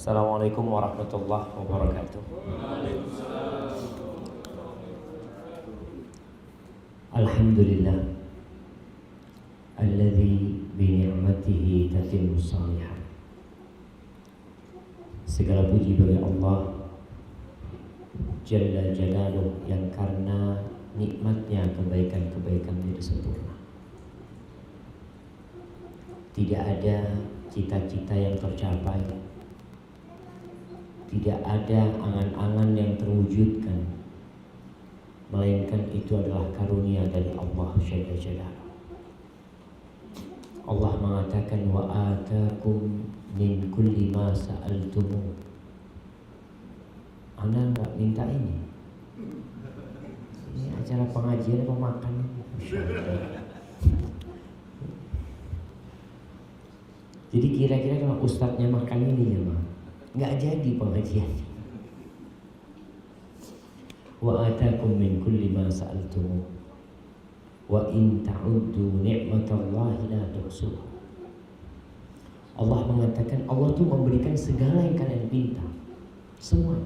Assalamualaikum warahmatullahi wabarakatuh. Alhamdulillah alladzi bi ni'matihi tatimmu shalihat. Segala puji bagi Allah Jalla Jalaluh yang karena nikmatnya kebaikan-kebaikan menjadi sempurna. Tidak ada cita-cita yang tercapai, tidak ada angan-angan yang terwujudkan, melainkan itu adalah karunia dari Allah Jalla Jalaluh. Allah mengatakan wa atakum min kulli ma sa'altumu. Anda enggak minta ini. Ini acara pengajian apa makan? Jadi kira-kira kalau ustadznya makan ini ya mah nggak jadi pengajian. Wa atakum min kulli ma sa'altumu wa in ta'uddu ni'matallahi la tuhsuha. Allah mengatakan Allah tuh memberikan segala yang kalian minta, semua.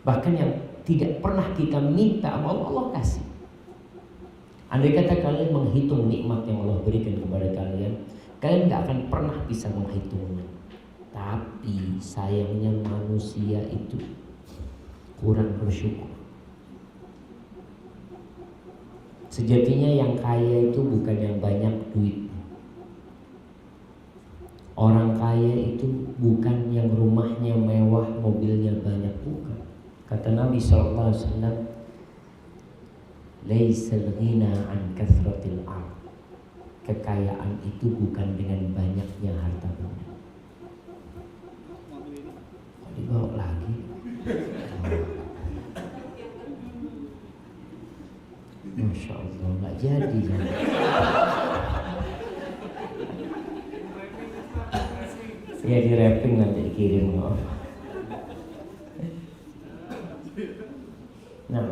Bahkan yang tidak pernah kita minta Allah, Allah kasih. Andai kata kalian menghitung nikmat yang Allah berikan kepada kalian, kalian nggak akan pernah bisa menghitungnya. Tapi sayangnya manusia itu kurang bersyukur. Sejatinya yang kaya itu bukan yang banyak duit. Orang kaya itu bukan yang rumahnya mewah, mobilnya banyak, bukan. Kata Nabi SAW, laisal ghina an kathratil ard. Kekayaan itu bukan dengan banyaknya harta benda. Kok dibawa lagi? Masya Allah, nggak jadi kan? Ya di wrapping nanti dikirim. Nah,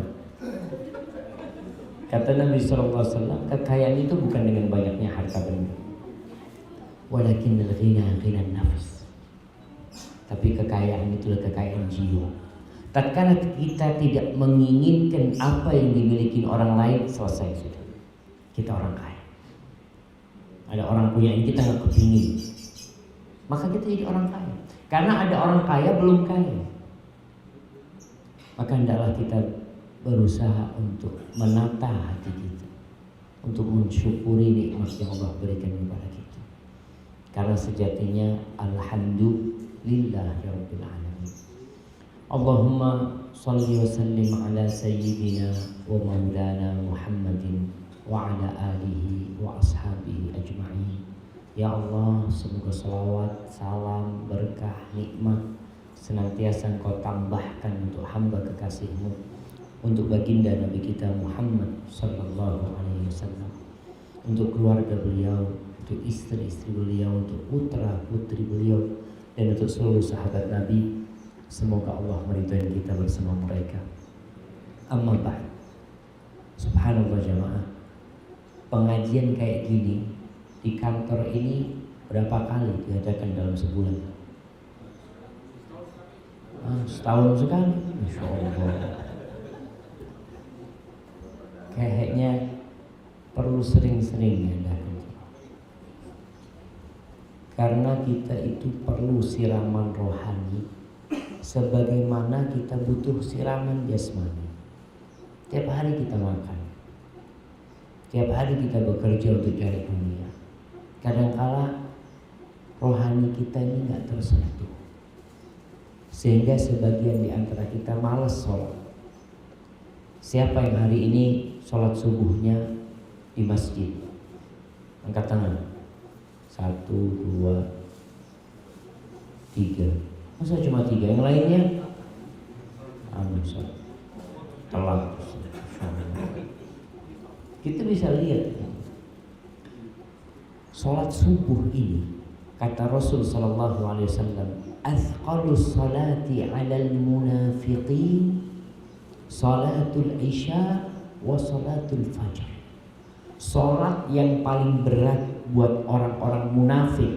kata Nabi SAW, kekayaan itu bukan dengan banyaknya harta benda, walakin al-ghina ghina nafs. Tapi kekayaan itulah kekayaan jiwa. Tatkala kita tidak menginginkan apa yang dimiliki orang lain, selesai sudah. Kita orang kaya. Ada orang punya ini kita nggak kepingin, maka kita jadi orang kaya. Karena ada orang kaya belum kaya, maka hendaklah kita berusaha untuk menata hati kita, untuk mensyukuri nikmat yang Allah berikan kepada kita. Karena sejatinya alhamdulillah ya rabbil alamin. Allahumma salli wa sallim ala sayyidina wa maulana Muhammadin wa ala alihi wa ashabihi ajma'in. Ya Allah, semoga salawat, salam, berkah, nikmat senantiasa Engkau tambahkan untuk hamba kekasih-Mu, untuk baginda Nabi kita Muhammad sallallahu alaihi wasallam, untuk keluarga beliau, untuk istri-istri beliau, untuk putra-putri beliau, dan untuk seluruh sahabat Nabi. Semoga Allah meridhai kita bersama mereka. Amma ba'd. Subhanallah jamaah. Pengajian kayak gini di kantor ini berapa kali diadakan dalam sebulan? Setahun sekali. Masya Allah. Kayaknya perlu sering-sering diadakan. Karena kita itu perlu siraman rohani sebagaimana kita butuh siraman jasmani. Tiap hari kita makan, tiap hari kita bekerja untuk cari dunia. Kadangkala rohani kita ini nggak tersentuh, sehingga sebagian di antara kita malas sholat. Siapa yang hari ini sholat subuhnya di masjid? Angkat tangan. 1, 2, 3. Masa cuma 3? Yang lainnya? Telat. Kita bisa lihat sholat subuh ini, kata Rasul sallallahu alaihi wasallam, athqalus salati 'alal munafiqin salatul isya wa salatul fajr. Salat yang paling berat buat orang-orang munafik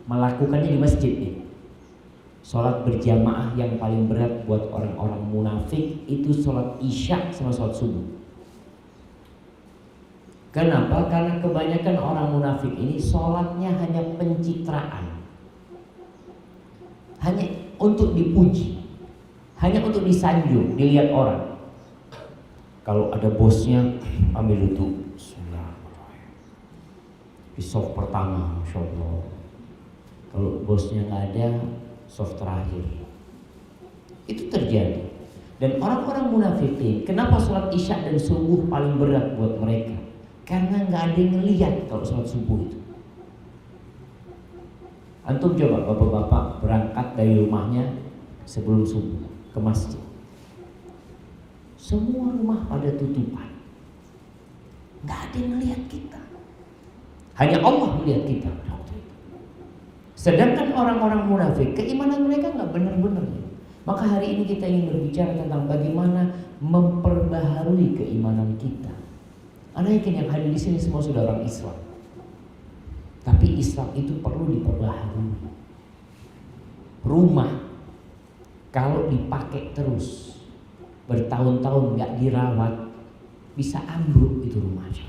melakukannya di masjid nih. Sholat berjamaah yang paling berat buat orang-orang munafik itu sholat isya sama sholat subuh. Kenapa? Karena kebanyakan orang munafik ini sholatnya hanya pencitraan, hanya untuk dipuji, hanya untuk disanjung, dilihat orang. Kalau ada bosnya, ambil itu di soft pertama, Masya Allah. Kalau bosnya nggak ada, soft terakhir. Itu terjadi. Dan orang-orang munafikin, kenapa sholat isya dan subuh paling berat buat mereka? Karena nggak ada yang ngelihat kalau sholat subuh itu. Antum coba bapak-bapak berangkat dari rumahnya sebelum subuh ke masjid. Semua rumah pada tutupan, nggak ada yang ngelihat kita. Hanya Allah melihat kita. Sedangkan orang-orang munafik, keimanan mereka nggak benar-benar. Maka hari ini kita ingin berbicara tentang bagaimana memperbaharui keimanan kita. Anda yakin yang hadir di sini semua sudah orang Islam, tapi Islam itu perlu diperbaharui. Rumah kalau dipakai terus bertahun-tahun nggak dirawat, bisa ambruk itu rumahnya.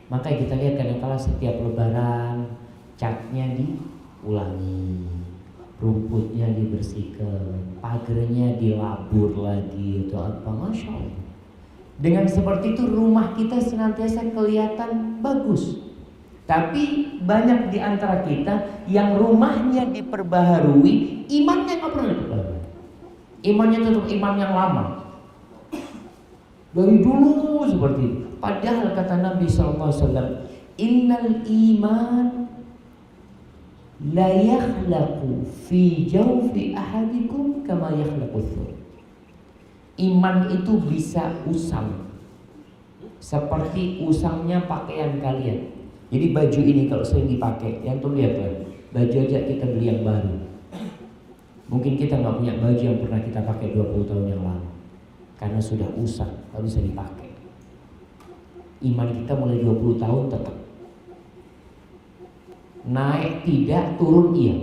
Makanya kita lihat kadang-kala setiap lebaran catnya diulangi, rumputnya dibersihkan, pagernya dilabur lagi, itu apa, Masya Allah. Dengan seperti itu rumah kita senantiasa kelihatan bagus. Tapi banyak di antara kita yang rumahnya diperbaharui, imannya nggak pernah diperbaharui. Imannya tetap iman yang lama. Dari dulu seperti itu. Padahal kata Nabi SAW, innal iman la yakhlaqu fi jawfi ahadikum kama yakhlaqu thur. Iman itu bisa usang seperti usangnya pakaian kalian. Jadi baju ini kalau sering dipakai, yang tuh lihat kan, baju aja kita beli yang baru. Mungkin kita nggak punya baju yang pernah kita pakai 20 tahun yang lalu, karena sudah usang, nggak bisa dipakai. Iman kita mulai 20 tahun tetap naik tidak, turun iya.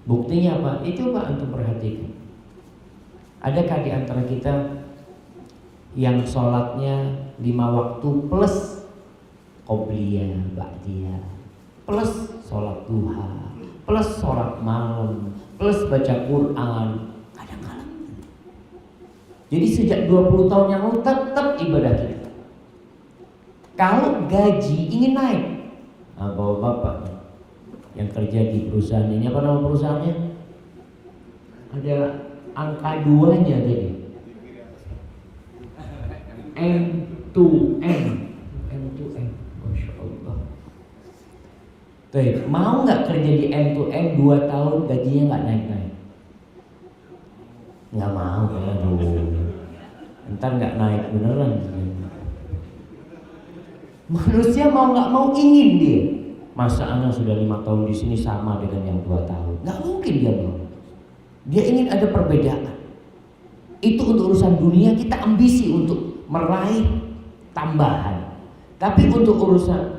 Buktinya apa? Coba antum perhatikan. Adakah di antara kita yang sholatnya 5 waktu plus qobliyah, ba'diyah, plus sholat duha, plus sholat malam, plus baca Quran? Kadang-kadang. Jadi sejak 20 tahun yang lalu tetap ibadah kita. Kalau gaji ingin naik, bapak-bapak yang kerja di perusahaan ini, apa nama perusahaannya? Ada angka 2-nya tadi. M2M. Masya Allah. Baik, mau nggak kerja di M2M 2 tahun gajinya nggak naik-naik? Nggak mau, aduh. Ntar nggak naik beneran. Manusia mau nggak mau ingin dia. Masa anak sudah 5 tahun di sini sama dengan yang 2 tahun? Nggak mungkin dia mau. Dia ingin ada perbedaan. Itu untuk urusan dunia kita ambisi untuk meraih tambahan. Tapi untuk urusan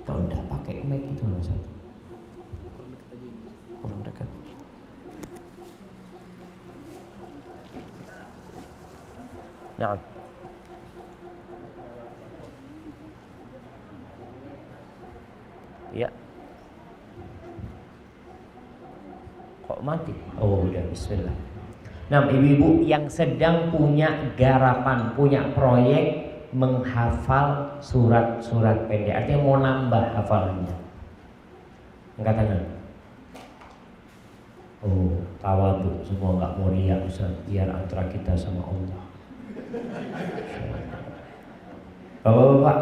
kalau tidak pakai mic itu satu kurang dekat. Nah, ya. Kok mati? Oh udah, bismillah. Nah, ibu-ibu yang sedang punya garapan, punya proyek menghafal surat-surat pendek, artinya mau nambah hafalannya, angkat tangan. Oh, tawadhu semua, nggak mau riak Ustaz, biar antara kita sama Allah. Bapak-bapak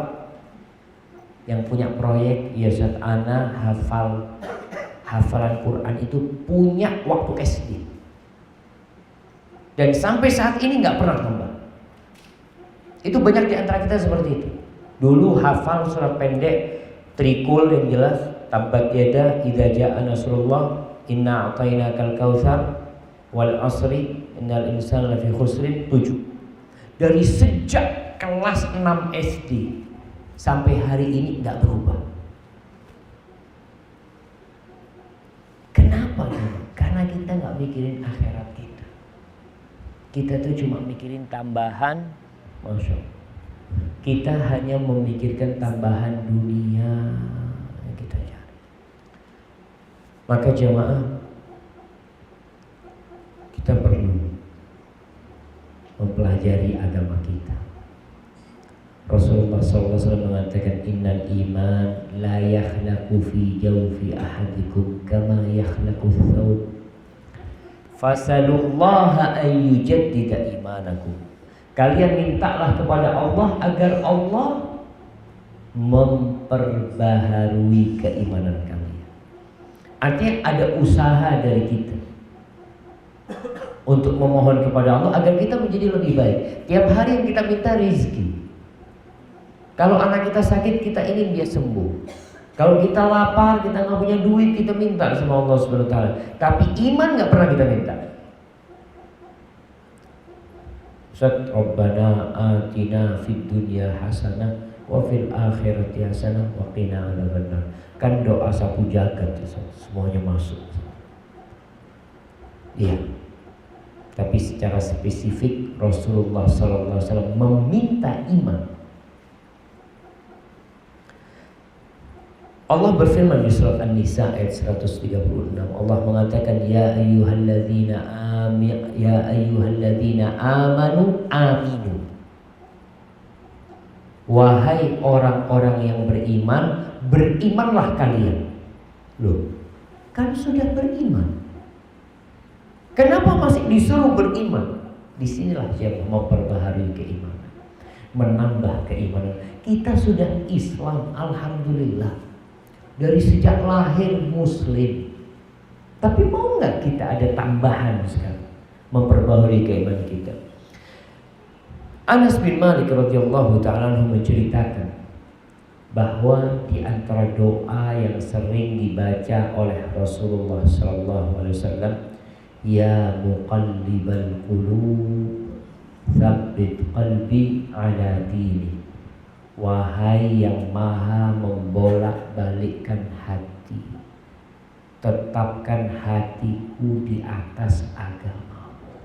yang punya proyek, ya Ustaz, ana hafalan Quran itu punya waktu SD. Dan sampai saat ini nggak pernah tambah. Itu banyak di antara kita seperti itu. Dulu hafal surat pendek, trikul yang jelas, tabbat yada idza jaa nasrullah, inna a'tainakal kautsar, wal asri, innal insana lafi khusrin, 7. Dari sejak kelas 6 SD sampai hari ini nggak berubah. Kenapa? Karena kita nggak mikirin akhirat kita. Kita tuh cuma mikirin tambahan, masya Allah. Kita hanya memikirkan tambahan dunia yang kita cari. Maka jemaah, kita perlu mempelajari agama kita. Rasulullah SAW mengatakan, innal iman la yakhlaqu fi jawfi ahadikum kama yakhlaqu thawb. Fasalullaha an yujaddida imanakum. Kalian mintalah kepada Allah agar Allah memperbaharui keimanan kalian. Artinya ada usaha dari kita untuk memohon kepada Allah agar kita menjadi lebih baik. Tiap hari yang kita minta rezeki. Kalau anak kita sakit, kita ingin dia sembuh. Kalau kita lapar, kita nggak punya duit, kita minta sama Allah Subhanahu wa Ta'ala. Tapi iman nggak pernah kita minta. Ustaz, Rabbana atina fid dunya hasanah wa fil akhirati hasanah wa qina adzabannar. Kan doa sapu jagat, semuanya masuk. Iya. Tapi secara spesifik Rasulullah SAW meminta iman. Allah berfirman di surat An-Nisa ayat 136. Allah mengatakan, ya ayyuhalladzina amanu aminu. Wahai orang-orang yang beriman, berimanlah kalian. Loh, kan sudah beriman. Kenapa masih disuruh beriman? Disinilah siapa memperbaharui keimanan, menambah keimanan. Kita sudah Islam, alhamdulillah. Dari sejak lahir Muslim. Tapi mau nggak kita ada tambahan sekarang, memperbaharui keimanan kita? Anas bin Malik radhiyallahu ta'ala anhu menceritakan bahwa di antara doa yang sering dibaca oleh Rasulullah sallallahu alaihi wasallam, ya muqallibal qulub tsabbit qalbi ala dini. Wahai yang maha membolak-balikkan hati, tetapkan hatiku di atas agamamu.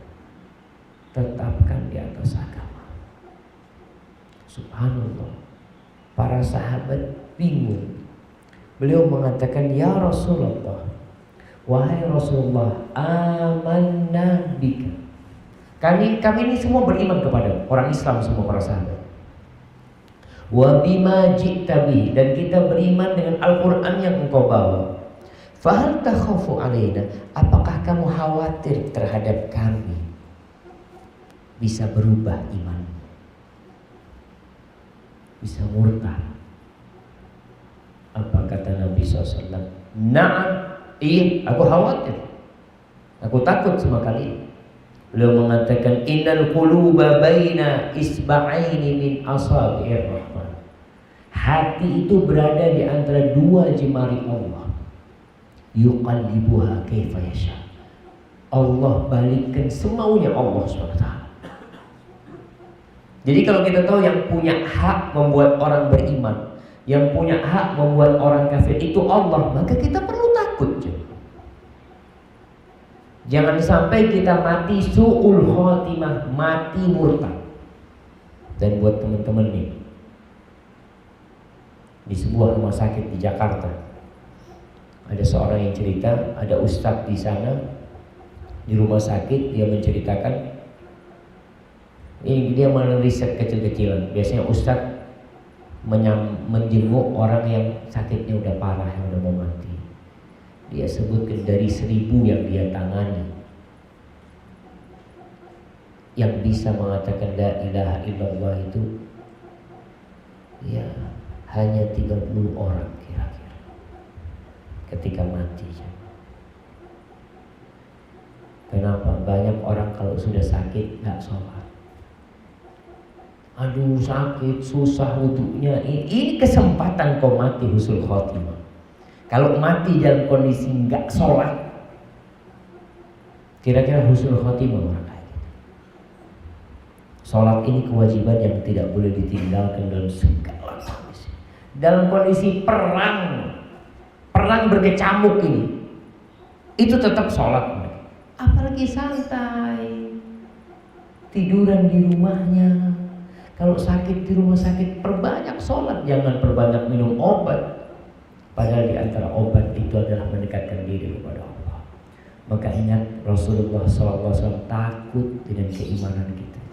Tetapkan di atas agama. Subhanallah. Para sahabat bingung. Beliau mengatakan, ya Rasulullah, wahai Rasulullah, amanna bika. Kami ini semua beriman kepada orang Islam, semua para sahabat. Wa bima ji'ta bihi, dan kita beriman dengan Al-Quran yang engkau bawa. Fahal takhafu alaina, apakah kamu khawatir terhadap kami bisa berubah iman, bisa murtad? Apa kata Nabi SAW? Na'am, iya, aku khawatir, aku takut sama kalian. Beliau mengatakan, innal quluba baina isba'aini min asabi'ir rahman. Hati itu berada di antara dua jemari Allah. Yuqallibuha kaifa yasha. Allah balikkan semaunya Allah SWT. Jadi kalau kita tahu yang punya hak membuat orang beriman, yang punya hak membuat orang kafir itu Allah, maka kita perlu takut. Jangan sampai kita mati su'ul khotimah, mati murtad. Dan buat teman-teman nih, di sebuah rumah sakit di Jakarta, ada seorang yang cerita, ada ustadz di sana di rumah sakit, dia menceritakan, ini dia meneriset kecil-kecilan. Biasanya ustadz menjenguk orang yang sakitnya udah parah, yang udah mau mati. Dia sebutkan dari 1.000 yang dia tangani, yang bisa mengatakan la ilaha illallah itu ya hanya 30 orang kira-kira ketika mati. Kenapa? Banyak orang kalau sudah sakit gak sholat. Aduh sakit, susah wudunya. Ini kesempatan kau mati husnul khotimah. Kalau mati dalam kondisi gak sholat, kira-kira husnul khotimah orang kayak gitu. Sholat ini kewajiban yang tidak boleh ditinggalkan dalam segala kondisi. Dalam kondisi perang berkecamuk ini, itu tetap sholat. Apalagi santai, tiduran di rumahnya. Kalau sakit di rumah sakit, perbanyak sholat, jangan perbanyak minum obat. Padahal di antara obat itu adalah mendekatkan diri kepada Allah. Maka ingat, Rasulullah SAW takut dengan keimanan kita.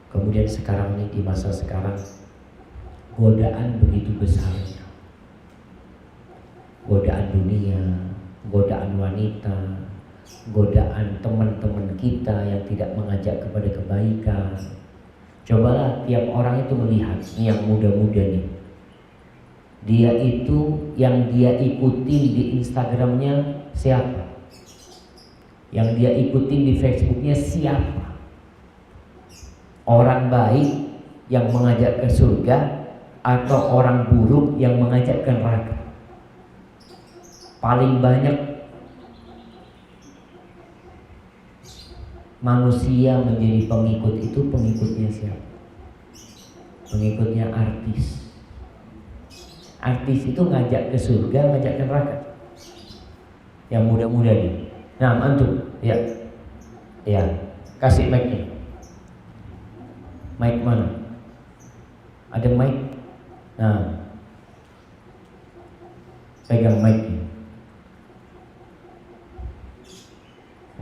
Kemudian sekarang ini, di masa sekarang, godaan begitu besarnya. Godaan dunia, godaan wanita, godaan teman-teman kita yang tidak mengajak kepada kebaikan. Cobalah tiap orang itu melihat, ini yang muda-muda nih, dia itu yang dia ikuti di Instagramnya siapa, yang dia ikuti di Facebooknya siapa, orang baik yang mengajak ke surga atau orang buruk yang mengajak ke neraka. Paling banyak manusia menjadi pengikut itu, pengikutnya siapa? Pengikutnya artis. Artis itu ngajak ke surga, ngajak ke neraka. Yang muda-muda nih. Nah, antum, ya, kasih mic-nya. Mic mana? Ada mic? Nah, pegang mic-nya.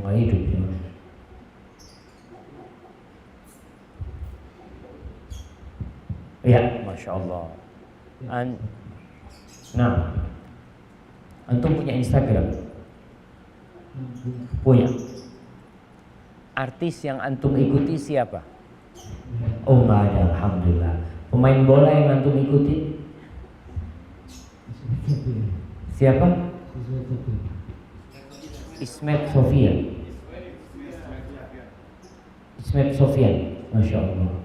Nggak hidup ya. Ya, Masya Allah. Nah, antum punya Instagram? Punya. Artis yang antum ikuti siapa? Oh nggak ada, alhamdulillah. Pemain bola yang antum ikuti siapa? Ismet Sofian. Ismet Sofian, Masya Allah.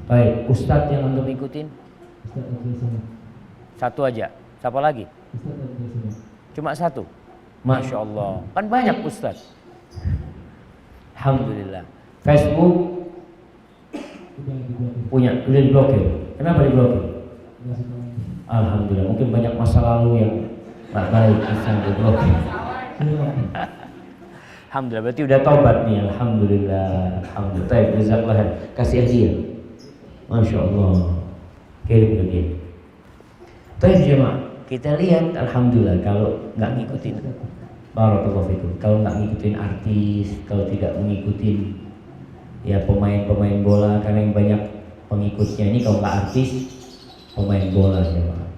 Baik, Ustadz yang antum ikutin? Satu aja. Siapa lagi? Cuma satu? Masya Allah. Kan banyak Ustadz. Alhamdulillah. Facebook punya, udah diblokir. Kenapa diblokir? Alhamdulillah. Mungkin banyak masa lalu yang tak baik bisa diblokir. Alhamdulillah. Berarti udah taubat nih. Alhamdulillah. Alhamdulillah. Baik, jazakallah. Kasih hadiah. Masya Allah. Kirim ke dia. Baik jemaah, kita lihat alhamdulillah kalau nggak ngikutin, barakallahu fikum, kalau nggak ngikutin artis, kalau tidak mengikutin ya pemain-pemain bola, karena yang banyak pengikutnya ini kalau nggak artis, pemain bola jemaah.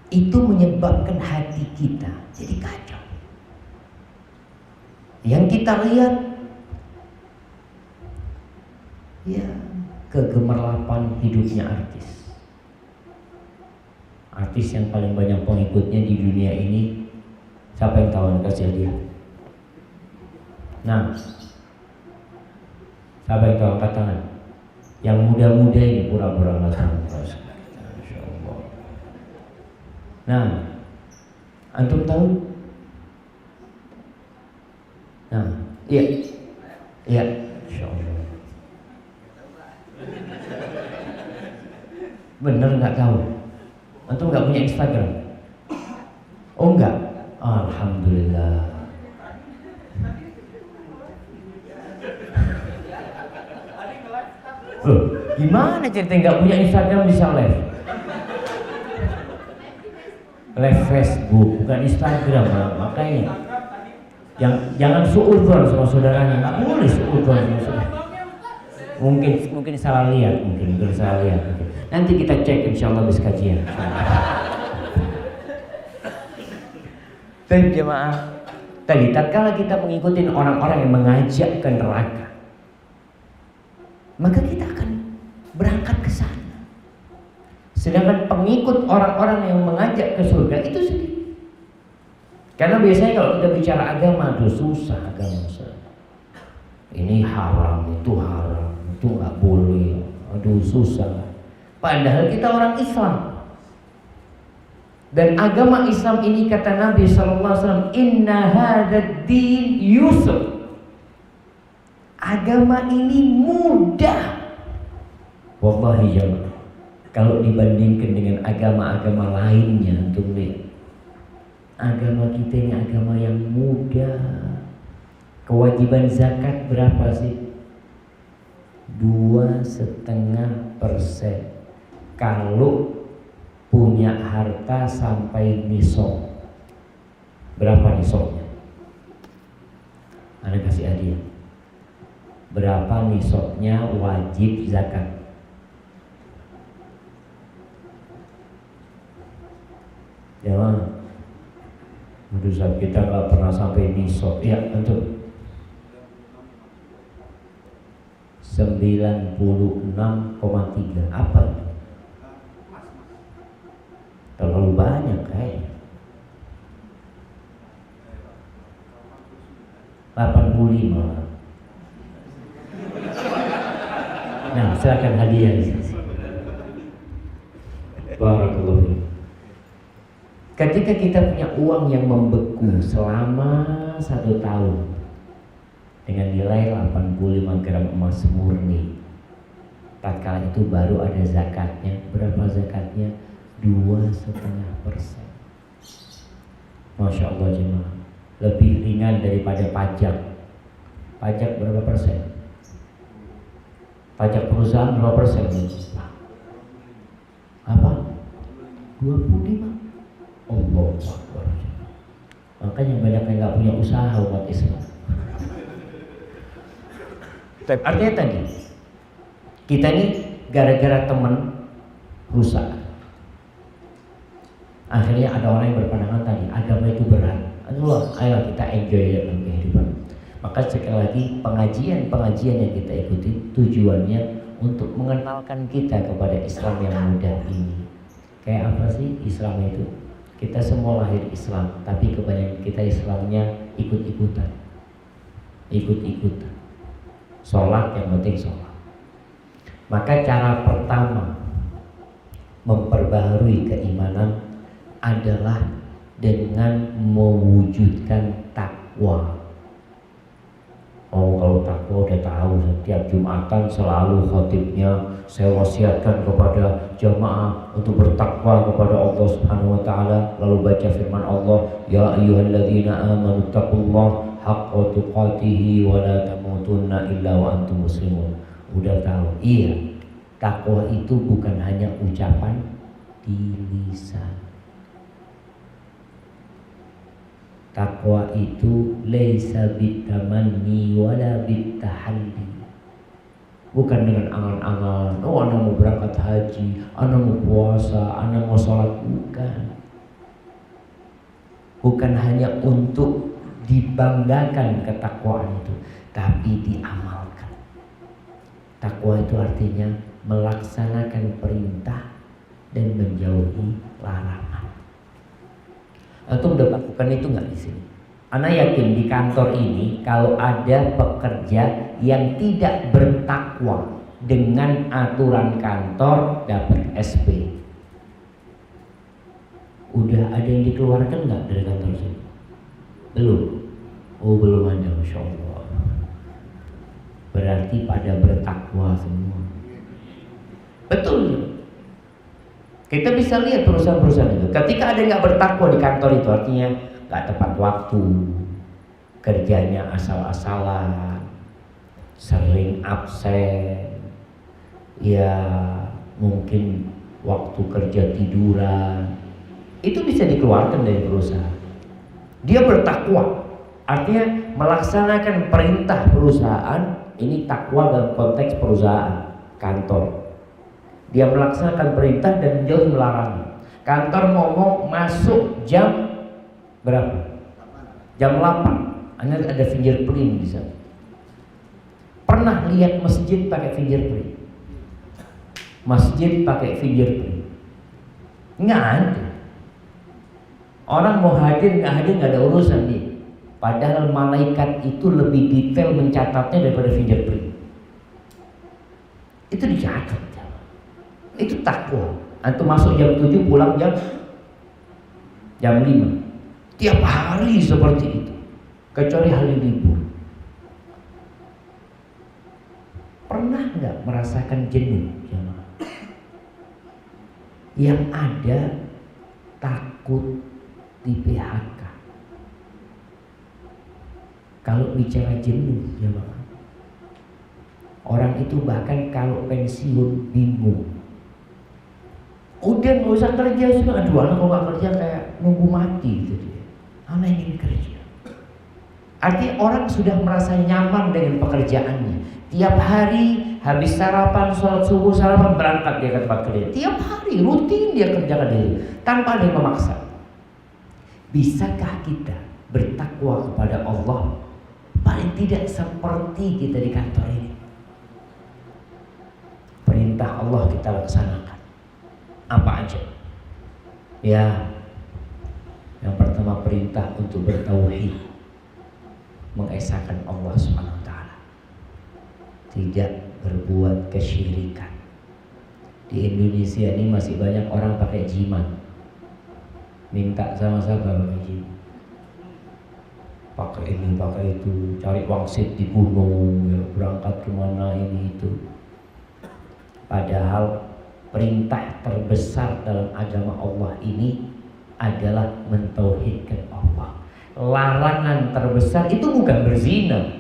Itu menyebabkan hati kita jadi kacau. Yang kita lihat ya kegemerlapan hidupnya artis. Artis yang paling banyak pengikutnya di dunia ini, siapa yang tahu? Kasih dia. Nah, siapa yang tahu? Angkat tangan. Yang muda-muda ini pura-pura angkat tangan. Masya Allah. Nah, antum tahu? Nah, iya, Masya Allah. Bener nggak tahu? Antum nggak punya Instagram? Oh enggak? Alhamdulillah. Gimana cerita nggak punya Instagram bisa live? Live Facebook bukan Instagram lah. Makanya jangan suudzon sama saudaranya, nggak boleh suudzon sama saudara. Mungkin salah lihat, mungkin salah lihat. Nanti kita cek insya Allah habis kajian. Dan jemaah tadi, tatkala kita mengikuti orang-orang yang mengajak ke neraka, maka kita akan berangkat ke sana. Sedangkan pengikut orang-orang yang mengajak ke surga itu sedih. Karena biasanya kalau kita bicara agama itu susah agama. Ini haram, itu haram, itu nggak boleh, aduh susah. Padahal kita orang Islam. Dan agama Islam ini kata Nabi SAW, Inna hadzal din yusr. Agama ini mudah. Wallahi jemaah, kalau dibandingkan dengan agama-agama lainnya, untuk lihat, agama kita ini agama yang mudah. Kewajiban zakat berapa sih? 2,5%. Kalau punya harta sampai nisab. Berapa nisabnya? Anda kasih hadiah. Berapa nisabnya wajib zakat? Ya, menurut kita nggak pernah sampai nisab. Ya, tentu 96,3. Apa itu? Terlalu banyak kayaknya. 85 lah. Nah, silakan hadiah. Barakallahu fiik. Ketika kita punya uang yang membeku selama 1 tahun dengan nilai 85 gram emas murni, tatkala itu baru ada zakatnya. Berapa zakatnya? 2,5%. Masya Allah jemaah, lebih ringan daripada pajak. Pajak berapa persen? Pajak perusahaan berapa persen? Apa? 25. Allah Akbar. Makanya banyak yang nggak punya usaha umat Islam. Artinya tadi, kita ini gara-gara teman rusak. Akhirnya ada orang yang berpandangan tadi, agama itu berat. Aduh, ayo kita enjoy dalam kehidupan. Maka sekali lagi, pengajian yang kita ikuti tujuannya untuk mengenalkan kita kepada Islam yang mudah ini. Kayak apa sih Islam itu? Kita semua lahir Islam, tapi kebanyakan kita Islamnya ikut-ikutan. Sholat yang penting sholat. Maka cara pertama memperbaharui keimanan adalah dengan mewujudkan takwa. Oh, kalau takwa udah tahu, setiap Jumatan selalu khotibnya saya wasiatkan kepada jamaah untuk bertakwa kepada Allah Subhanahu wa taala, lalu baca firman Allah, ya ayyuhalladzina amanu taqullaha haqqa tuqatih wa la tamutunna illa wa antum muslimun. Udah tahu. Iya, takwa itu bukan hanya ucapan di lisan. Takwa itu laisa bitamanni wala bitahalli. Bukan dengan angan-angan, oh anak mau berangkat haji, anak mau puasa, anak mau sholat. Bukan hanya untuk dibanggakan ketakwaan itu, tapi diamalkan. Takwa itu artinya melaksanakan perintah dan menjauhi larangan. Antum udah lakukan itu nggak di sini? Ana yakin di kantor ini kalau ada pekerja yang tidak bertakwa dengan aturan kantor dapat SP. Udah ada yang dikeluarkan nggak dari kantor sini? Belum. Oh belum ada, Masya Allah. Berarti pada bertakwa semua. Betul. Kita bisa lihat perusahaan-perusahaan itu. Ketika ada yang nggak bertakwa di kantor itu, artinya nggak tepat waktu, kerjanya asal-asalan, sering absen, ya mungkin waktu kerja tiduran, itu bisa dikeluarkan dari perusahaan. Dia bertakwa, artinya melaksanakan perintah perusahaan. Ini takwa dalam konteks perusahaan, kantor. Dia melaksanakan perintah dan menjauhi larangan. Kantor ngomong masuk jam berapa? Jam 8. Anda ada fingerprint di sana. Pernah lihat masjid pakai fingerprint? Masjid pakai fingerprint? Nggak ada. Orang mau hadir nggak hadir nggak ada urusan nih. Padahal malaikat itu lebih detail mencatatnya daripada fingerprint. Itu dicatat. Itu takwa. Antum masuk jam 7 pulang jam 5. Tiap hari seperti itu. Kecuali hari libur. Pernah nggak merasakan jenuh? Yang ada takut di PHK. Kalau bicara jenuh, orang itu bahkan kalau pensiun bingung. Udah nggak usah kerja sudah. Aduh, anak kalau nggak kerja kayak nunggu mati gitu dia. Anak ingin kerja. Artinya orang sudah merasa nyaman dengan pekerjaannya. Tiap hari habis sarapan, sholat subuh, sarapan, berangkat dia ke tempat kerja. Tiap hari rutin dia kerjakan diri tanpa ada yang memaksa. Bisakah kita bertakwa kepada Allah? Paling tidak seperti kita di kantor ini. Perintah Allah kita laksanakan. Apa aja? Ya, yang pertama perintah untuk bertauhid, mengesahkan Allah SWT, tidak berbuat kesyirikan. Di Indonesia ini masih banyak orang pakai jimat, minta sama siapa pakai jimat, pakai ini pakai itu, cari wangsit di gunung, ya, berangkat kemana ini itu. Padahal perintah terbesar dalam agama Allah ini adalah mentauhidkan Allah. Larangan terbesar itu bukan berzina,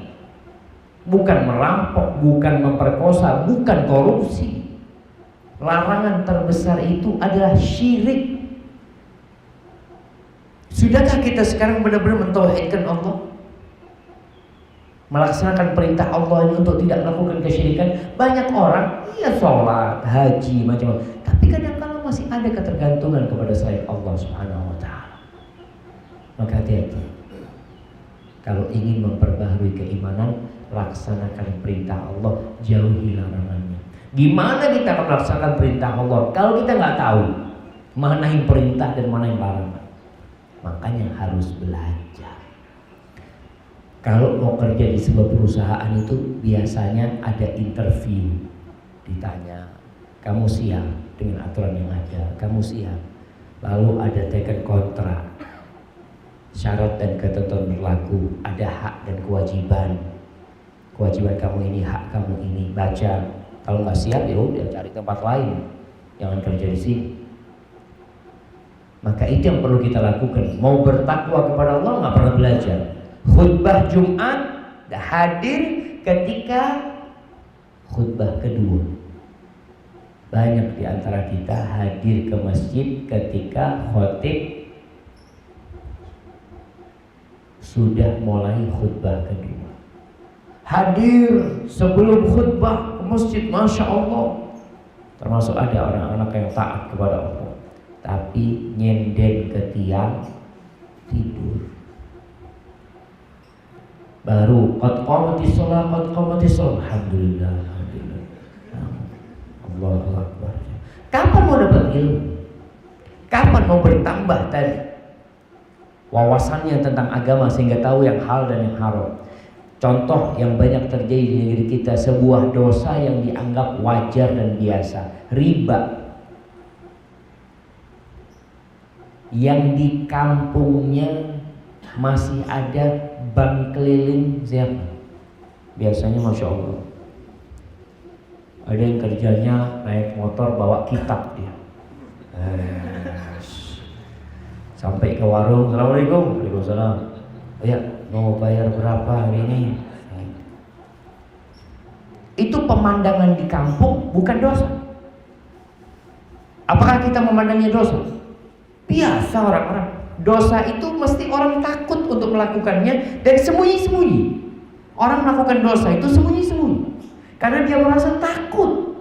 bukan merampok, bukan memperkosa, bukan korupsi. Larangan terbesar itu adalah syirik. Sudahkah kita sekarang benar-benar mentauhidkan Allah? Melaksanakan perintah Allah ini untuk tidak melakukan kesyirikan. Banyak orang iya sholat, haji, macam-macam, tapi kadang-kadang masih ada ketergantungan kepada selain Allah Subhanahu wa Ta'ala. Maka hati-hati. Kalau ingin memperbaharui keimanan, laksanakan perintah Allah, jauhi larangannya. Gimana kita akan melaksanakan perintah Allah kalau kita nggak tahu mana yang perintah dan mana yang larangan? Makanya harus belajar. Kalau mau kerja di sebuah perusahaan itu biasanya ada interview, ditanya, kamu siap dengan aturan yang ada, kamu siap. Lalu ada teken kontrak, syarat dan ketentuan berlaku, ada hak dan kewajiban. Kewajiban kamu ini, hak kamu ini, baca. Kalau nggak siap ya udah cari tempat lain, jangan kerja di sini. Maka itu yang perlu kita lakukan. Mau bertakwa kepada Allah nggak pernah belajar. Khutbah Jumat hadir ketika khutbah kedua. Banyak di antara kita hadir ke masjid ketika khatib sudah mulai khutbah kedua. Hadir sebelum khutbah ke masjid, Masya Allah. Termasuk ada orang-anak yang taat kepada Allah, tapi nyenden ke tiang tidur. Baru qad qamatis shalah, alhamdulillah, alhamdulillah. Allahu akbar. Kapan mau dapat ilmu? Kapan mau bertambah tadi wawasannya tentang agama sehingga tahu yang halal dan yang haram? Contoh yang banyak terjadi di negeri kita, sebuah dosa yang dianggap wajar dan biasa, riba. Yang di kampungnya masih ada bank keliling siapa? Biasanya Masya Allah, ada yang kerjanya naik motor bawa kitab dia. Sampai ke warung, Assalamualaikum. Waalaikumsalam. Ya, mau bayar berapa hari ini? Itu pemandangan di kampung bukan dosa. Apakah kita memandangnya dosa? Biasa orang-orang. Dosa itu mesti orang takut untuk melakukannya dan sembunyi-sembunyi. Orang melakukan dosa itu sembunyi-sembunyi karena dia merasa takut,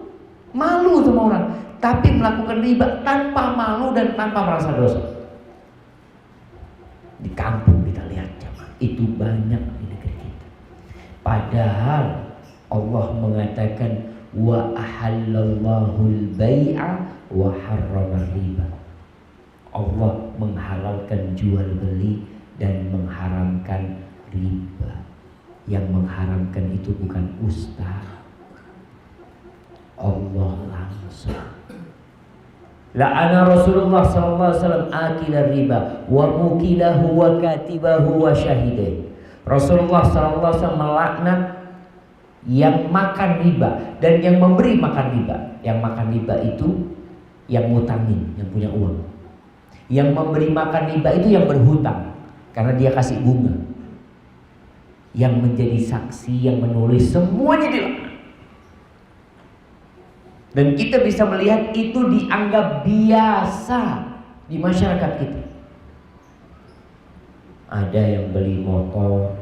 malu sama orang. Tapi melakukan riba tanpa malu dan tanpa merasa dosa. Di kampung kita lihat itu banyak di negeri kita. Padahal Allah mengatakan wa ahallallahu al-bai'a wa harrama riba. Allah menghalalkan jual beli dan mengharamkan riba. Yang mengharamkan itu bukan ustaz, Allah langsung. La'ana Rasulullah sallallahu alaihi wasallam akila riba wa mukilahu wa katibahu wa syahidai. Rasulullah sallallahu alaihi wasallam melaknat yang makan riba dan yang memberi makan riba. Yang makan riba itu yang ngutangin, yang punya uang. Yang memberi makan riba itu yang berhutang karena dia kasih bunga. Yang menjadi saksi, yang menulis, semuanya dilaknat. Dan kita bisa melihat itu dianggap biasa di masyarakat kita. Ada yang beli motor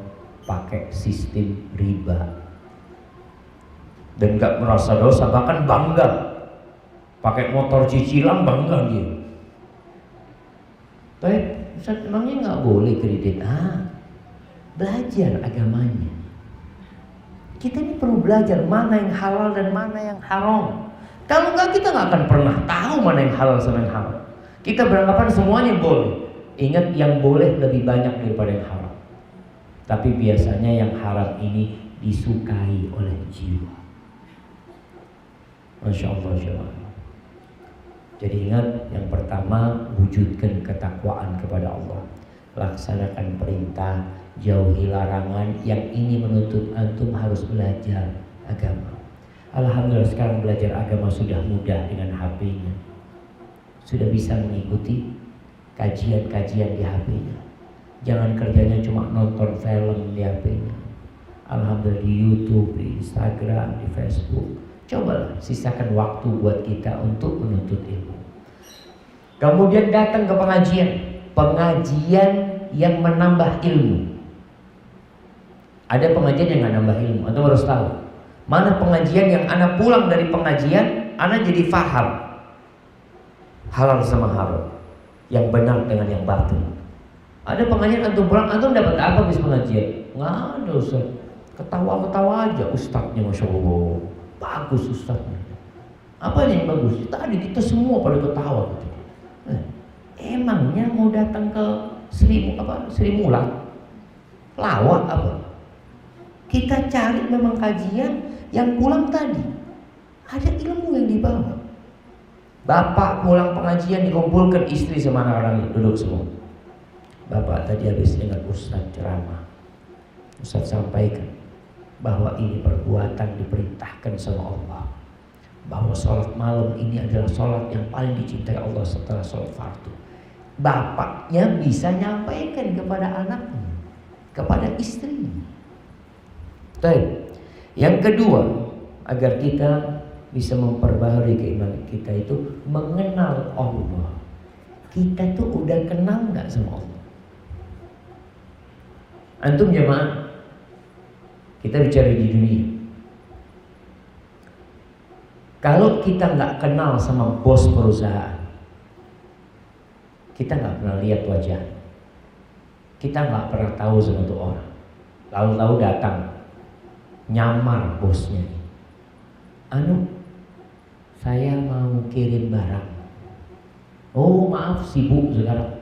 pakai sistem riba dan gak merasa dosa, bahkan bangga. Pakai motor cicilan bangga dia. Tapi Ustaz, emangnya gak boleh kredit? Belajar agamanya. Kita ini perlu belajar mana yang halal dan mana yang haram. Kalau enggak kita nggak akan pernah tahu mana yang halal sama yang haram. Kita beranggapan semuanya boleh. Ingat, yang boleh lebih banyak daripada yang haram. Tapi biasanya yang haram ini disukai oleh jiwa. Masya Allah, Jadi ingat, yang pertama, wujudkan ketakwaan kepada Allah. Laksanakan perintah, jauhi larangan. Yang ini menuntut antum harus belajar agama. Alhamdulillah sekarang belajar agama sudah mudah dengan HP-nya. Sudah bisa mengikuti kajian-kajian di HP-nya. Jangan kerjanya cuma nonton film di HP-nya. Alhamdulillah di YouTube, di Instagram, di Facebook. Cobalah sisakan waktu buat kita untuk menuntut ilmu. Kemudian datang ke pengajian. Pengajian yang menambah ilmu. Ada pengajian yang nggak nambah ilmu. Antum harus tahu. Mana pengajian yang anak pulang dari pengajian, anak jadi faham halal sama haram, yang benar dengan yang batil. Ada pengajian antum pulang, antum dapat apa habis pengajian? Nggak ada Ustaz, ketawa-ketawa aja ustadznya, Masya Allah, bagus ustadznya. Apa yang bagus? Tadi kita semua pada ketawa. Emangnya mau datang ke Sri Mulat? Lawak apa? Kita cari memang kajian yang pulang tadi ada ilmu yang dibawa. Bapak pulang pengajian dikumpulkan istri sama anak-anak duduk semua. Bapak tadi habis dengar Ustaz ceramah. Ustaz sampaikan bahwa ini perbuatan diperintahkan sama Allah. Bahwa sholat malam ini adalah sholat yang paling dicintai Allah setelah sholat fardu. Bapaknya bisa nyampaikan kepada anaknya, kepada istrinya. Baik. Yang kedua, agar kita bisa memperbaharui keimanan kita itu mengenal Allah. Kita tuh udah kenal nggak sama Allah? Antum jemaah, kita bicara di dunia. Kalau kita nggak kenal sama bos perusahaan, kita nggak pernah lihat wajah, kita nggak pernah tahu sama tuh orang. Lalu datang nyamar bosnya, saya mau kirim barang. Oh maaf sibuk sekarang.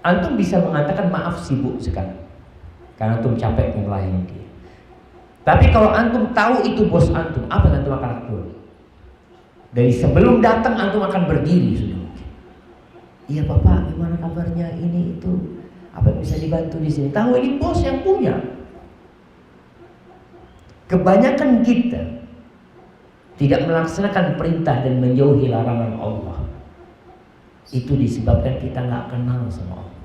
Antum bisa mengatakan maaf sibuk sekarang karena antum capek melayani dia. Tapi kalau antum tahu itu bos antum, apa yang antum akan lakukan? Dari sebelum datang antum akan berdiri sudah. Iya Bapak, gimana kabarnya, ini itu, apa yang bisa dibantu di sini? Tahu ini bos yang punya. Kebanyakan kita tidak melaksanakan perintah dan menjauhi larangan Allah. Itu disebabkan kita nggak kenal sama Allah.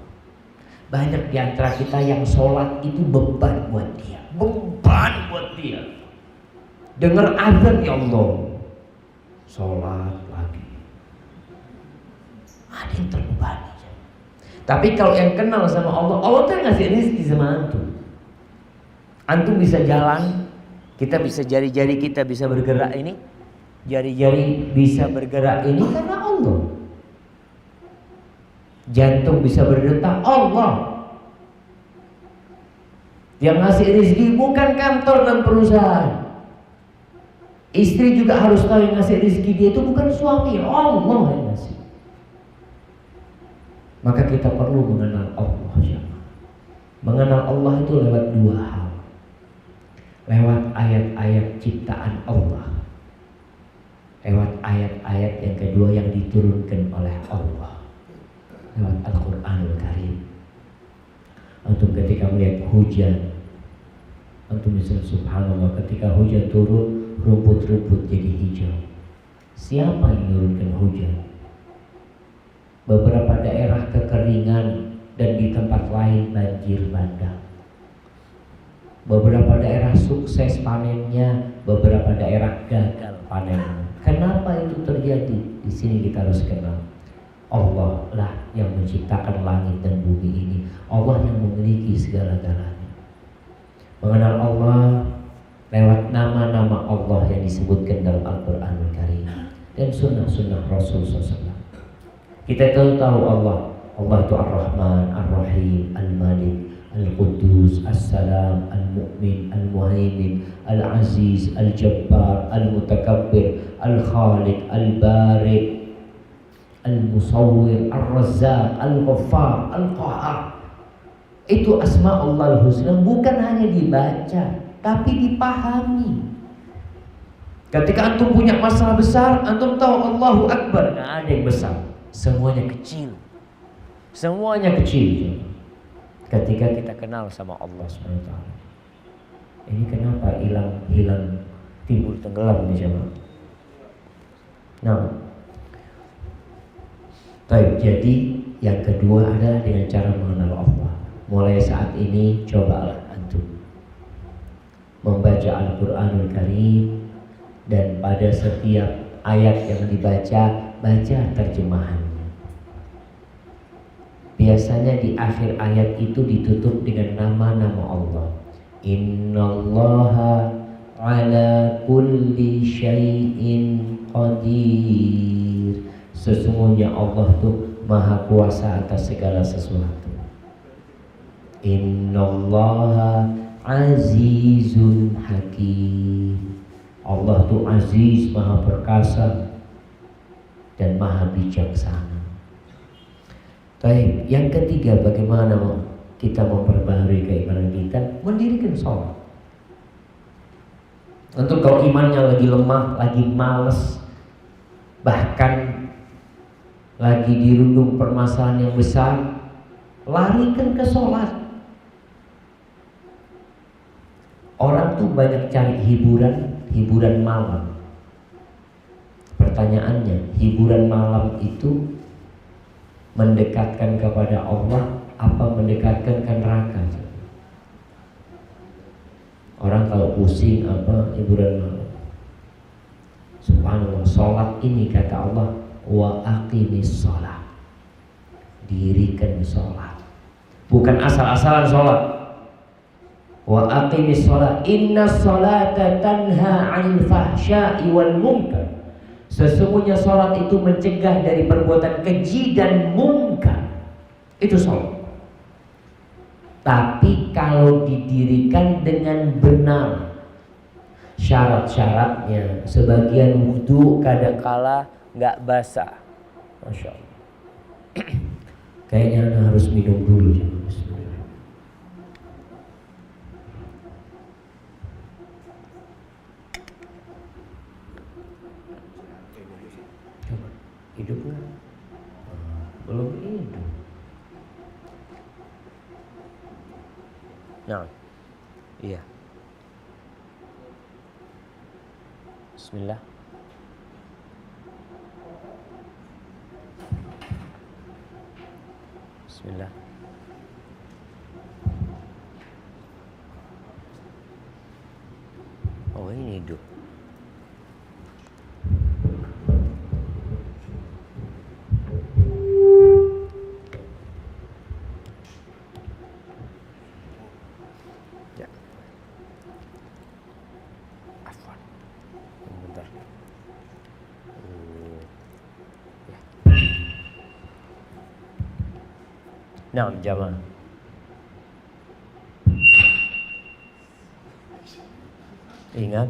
Banyak di antara kita yang sholat itu beban buat dia, beban buat dia. Dengar azan, ya Allah, sholat lagi. Ada yang terbebani. Tapi kalau yang kenal sama Allah, Allah tuh ngasih rezeki sama antum. Antum bisa jalan, kita bisa jari-jari kita bisa bergerak ini, jari-jari bisa bergerak ini karena Allah. Jantung bisa berdetak, Allah. Yang ngasih rezeki bukan kantor dan perusahaan. Istri juga harus tahu yang ngasih rezeki dia itu bukan suami, Allah yang ngasih. Maka kita perlu mengenal Allah. Mengenal Allah itu lewat dua hal. Lewat ayat-ayat ciptaan Allah, lewat ayat-ayat yang kedua yang diturunkan oleh Allah, lewat Al-Quranul Karim. Antum ketika melihat hujan, antum bisa subhanallah, ketika hujan turun, rumput-rumput jadi hijau. Siapa yang menurunkan hujan? Beberapa daerah kekeringan dan di tempat lain banjir bandang. Beberapa daerah sukses panennya, beberapa daerah gagal panennya. Kenapa itu terjadi? Di sini kita harus kenal Allah lah yang menciptakan langit dan bumi ini. Allah yang memiliki segala-galanya. Mengenal Allah lewat nama-nama Allah yang disebutkan dalam Al-Quranul Karim dan sunnah-sunnah Rasul SAW. Kita tahu Allah itu Ar-Rahman, Ar-Rahim, Al-Malik, Al-Quddus, As-Salam, Al-Mu'min, Al-Muhaimin, Al-Aziz, Al-Jabbar, Al-Mutakabbir, Al-Khaliq, Al-Bari, Al-Musawwir, Al-Razzaq, Al-Ghaffar, Al-Qahhar. Itu asma Allah al-husna, bukan hanya dibaca tapi dipahami. Ketika antum punya masalah besar, antum tahu Allahu Akbar, nggak ada yang besar, semuanya kecil. Semuanya kecil. Ketika kita kenal sama Allah SWT. Ini kenapa hilang timbul tenggelam di jamaah. Nah, baik, jadi yang kedua adalah dengan cara mengenal Allah. Mulai saat ini cobalah antum membaca Al-Quranul Karim, dan pada setiap ayat yang dibaca, baca terjemahannya. Biasanya di akhir ayat itu ditutup dengan nama-nama Allah. Innallaha ala kulli syai'in qadir. Sesungguhnya Allah tuh maha kuasa atas segala sesuatu. Innallaha azizun hakim. Allah tuh aziz, maha perkasa dan maha bijaksana. Baik, yang ketiga, bagaimana kita memperbaharui keimanan kita? Mendirikan sholat. Untuk kalau imannya lagi lemah, lagi males, bahkan lagi dirundung permasalahan yang besar, larikan ke sholat. Orang tuh banyak cari hiburan malam. Pertanyaannya, hiburan malam itu mendekatkan kepada Allah apa mendekatkan ke neraka? Orang kalau pusing apa hiburan malam. Subhanallah, sholat ini kata Allah, wa aqimis sholat, dirikan sholat, bukan asal-asalan sholat. Wa aqimis sholat, inna sholata tanha 'anil fahsya'i wal munkar. Sesungguhnya sholat itu mencegah dari perbuatan keji dan mungkar. Itu sholat. Tapi kalau didirikan dengan benar, syarat-syaratnya, sebagian wudhu kadangkala nggak basah. Masya Allah. Kayaknya Anda harus minum dulu. Hidup nggak? Belum hidup. Nah, iya. Bismillah. Bismillah. Oh, ini hidup. Nah, jamaah. Ingat,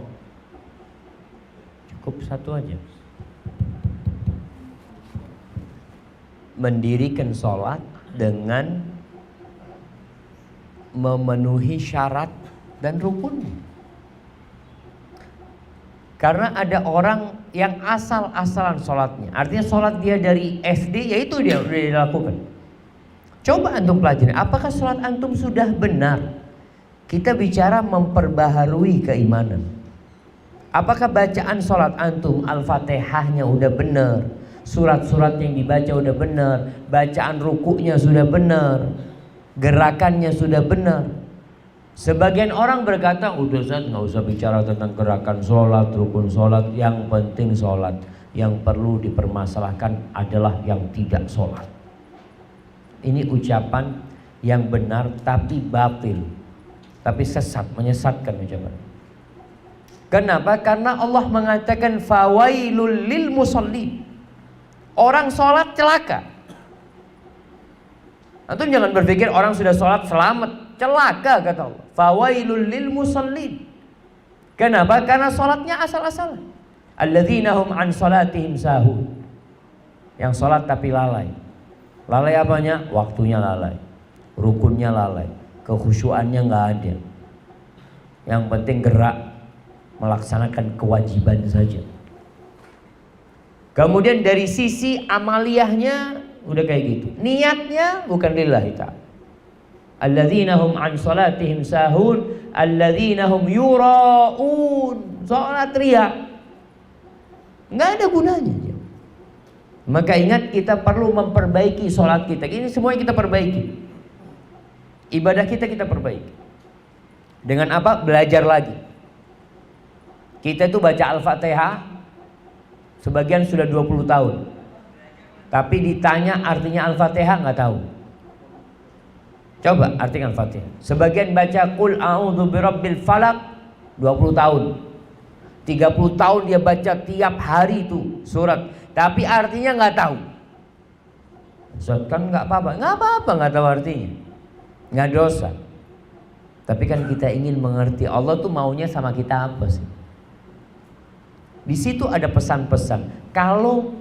cukup satu aja. Mendirikan sholat dengan memenuhi syarat dan rukun. Karena ada orang yang asal-asalan sholatnya. Artinya sholat dia dari SD, ya itu dia udah dilakukan. Coba antum pelajari, apakah sholat antum sudah benar? Kita bicara memperbaharui keimanan. Apakah bacaan sholat antum Al-Fatihahnya udah benar, surat-surat yang dibaca udah benar, bacaan rukuknya sudah benar, gerakannya sudah benar? Sebagian orang berkata, udah Ustaz nggak usah bicara tentang gerakan sholat, rukun sholat, yang penting sholat. Yang perlu dipermasalahkan adalah yang tidak sholat. Ini ucapan yang benar tapi batil, tapi sesat, menyesatkan ucapan. Kenapa? Karena Allah mengatakan fawailul lil musallin. Orang sholat celaka. Antum jangan berpikir orang sudah sholat selamat, celaka kata Allah. Fawailul lil musallin. Kenapa? Karena sholatnya asal-asalan. Alladzina hum an sholatihim sahun. Yang sholat tapi lalai. Lalai apanya? Waktunya lalai, rukunnya lalai, kekhusyuannya nggak ada. Yang penting gerak, melaksanakan kewajiban saja. Kemudian dari sisi amaliyahnya udah kayak gitu. Niatnya bukan lillahi ta'ala. Alladzina hum an salatihim sahun, alladzina hum yura'un. Salat riya, nggak ada gunanya. Maka ingat, kita perlu memperbaiki sholat kita. Ini semuanya kita perbaiki. Ibadah kita perbaiki. Dengan apa? Belajar lagi. Kita tuh baca Al-Fatihah, sebagian sudah 20 tahun. Tapi ditanya artinya Al-Fatihah nggak tahu. Coba artinya Al-Fatihah. Sebagian baca Qul a'udzu birabbil falaq 20 tahun. 30 tahun dia baca tiap hari itu surat. Tapi artinya nggak tahu. Ustaz kan nggak apa-apa, nggak tahu artinya, nggak dosa. Tapi kan kita ingin mengerti Allah tuh maunya sama kita apa sih? Di situ ada pesan-pesan. Kalau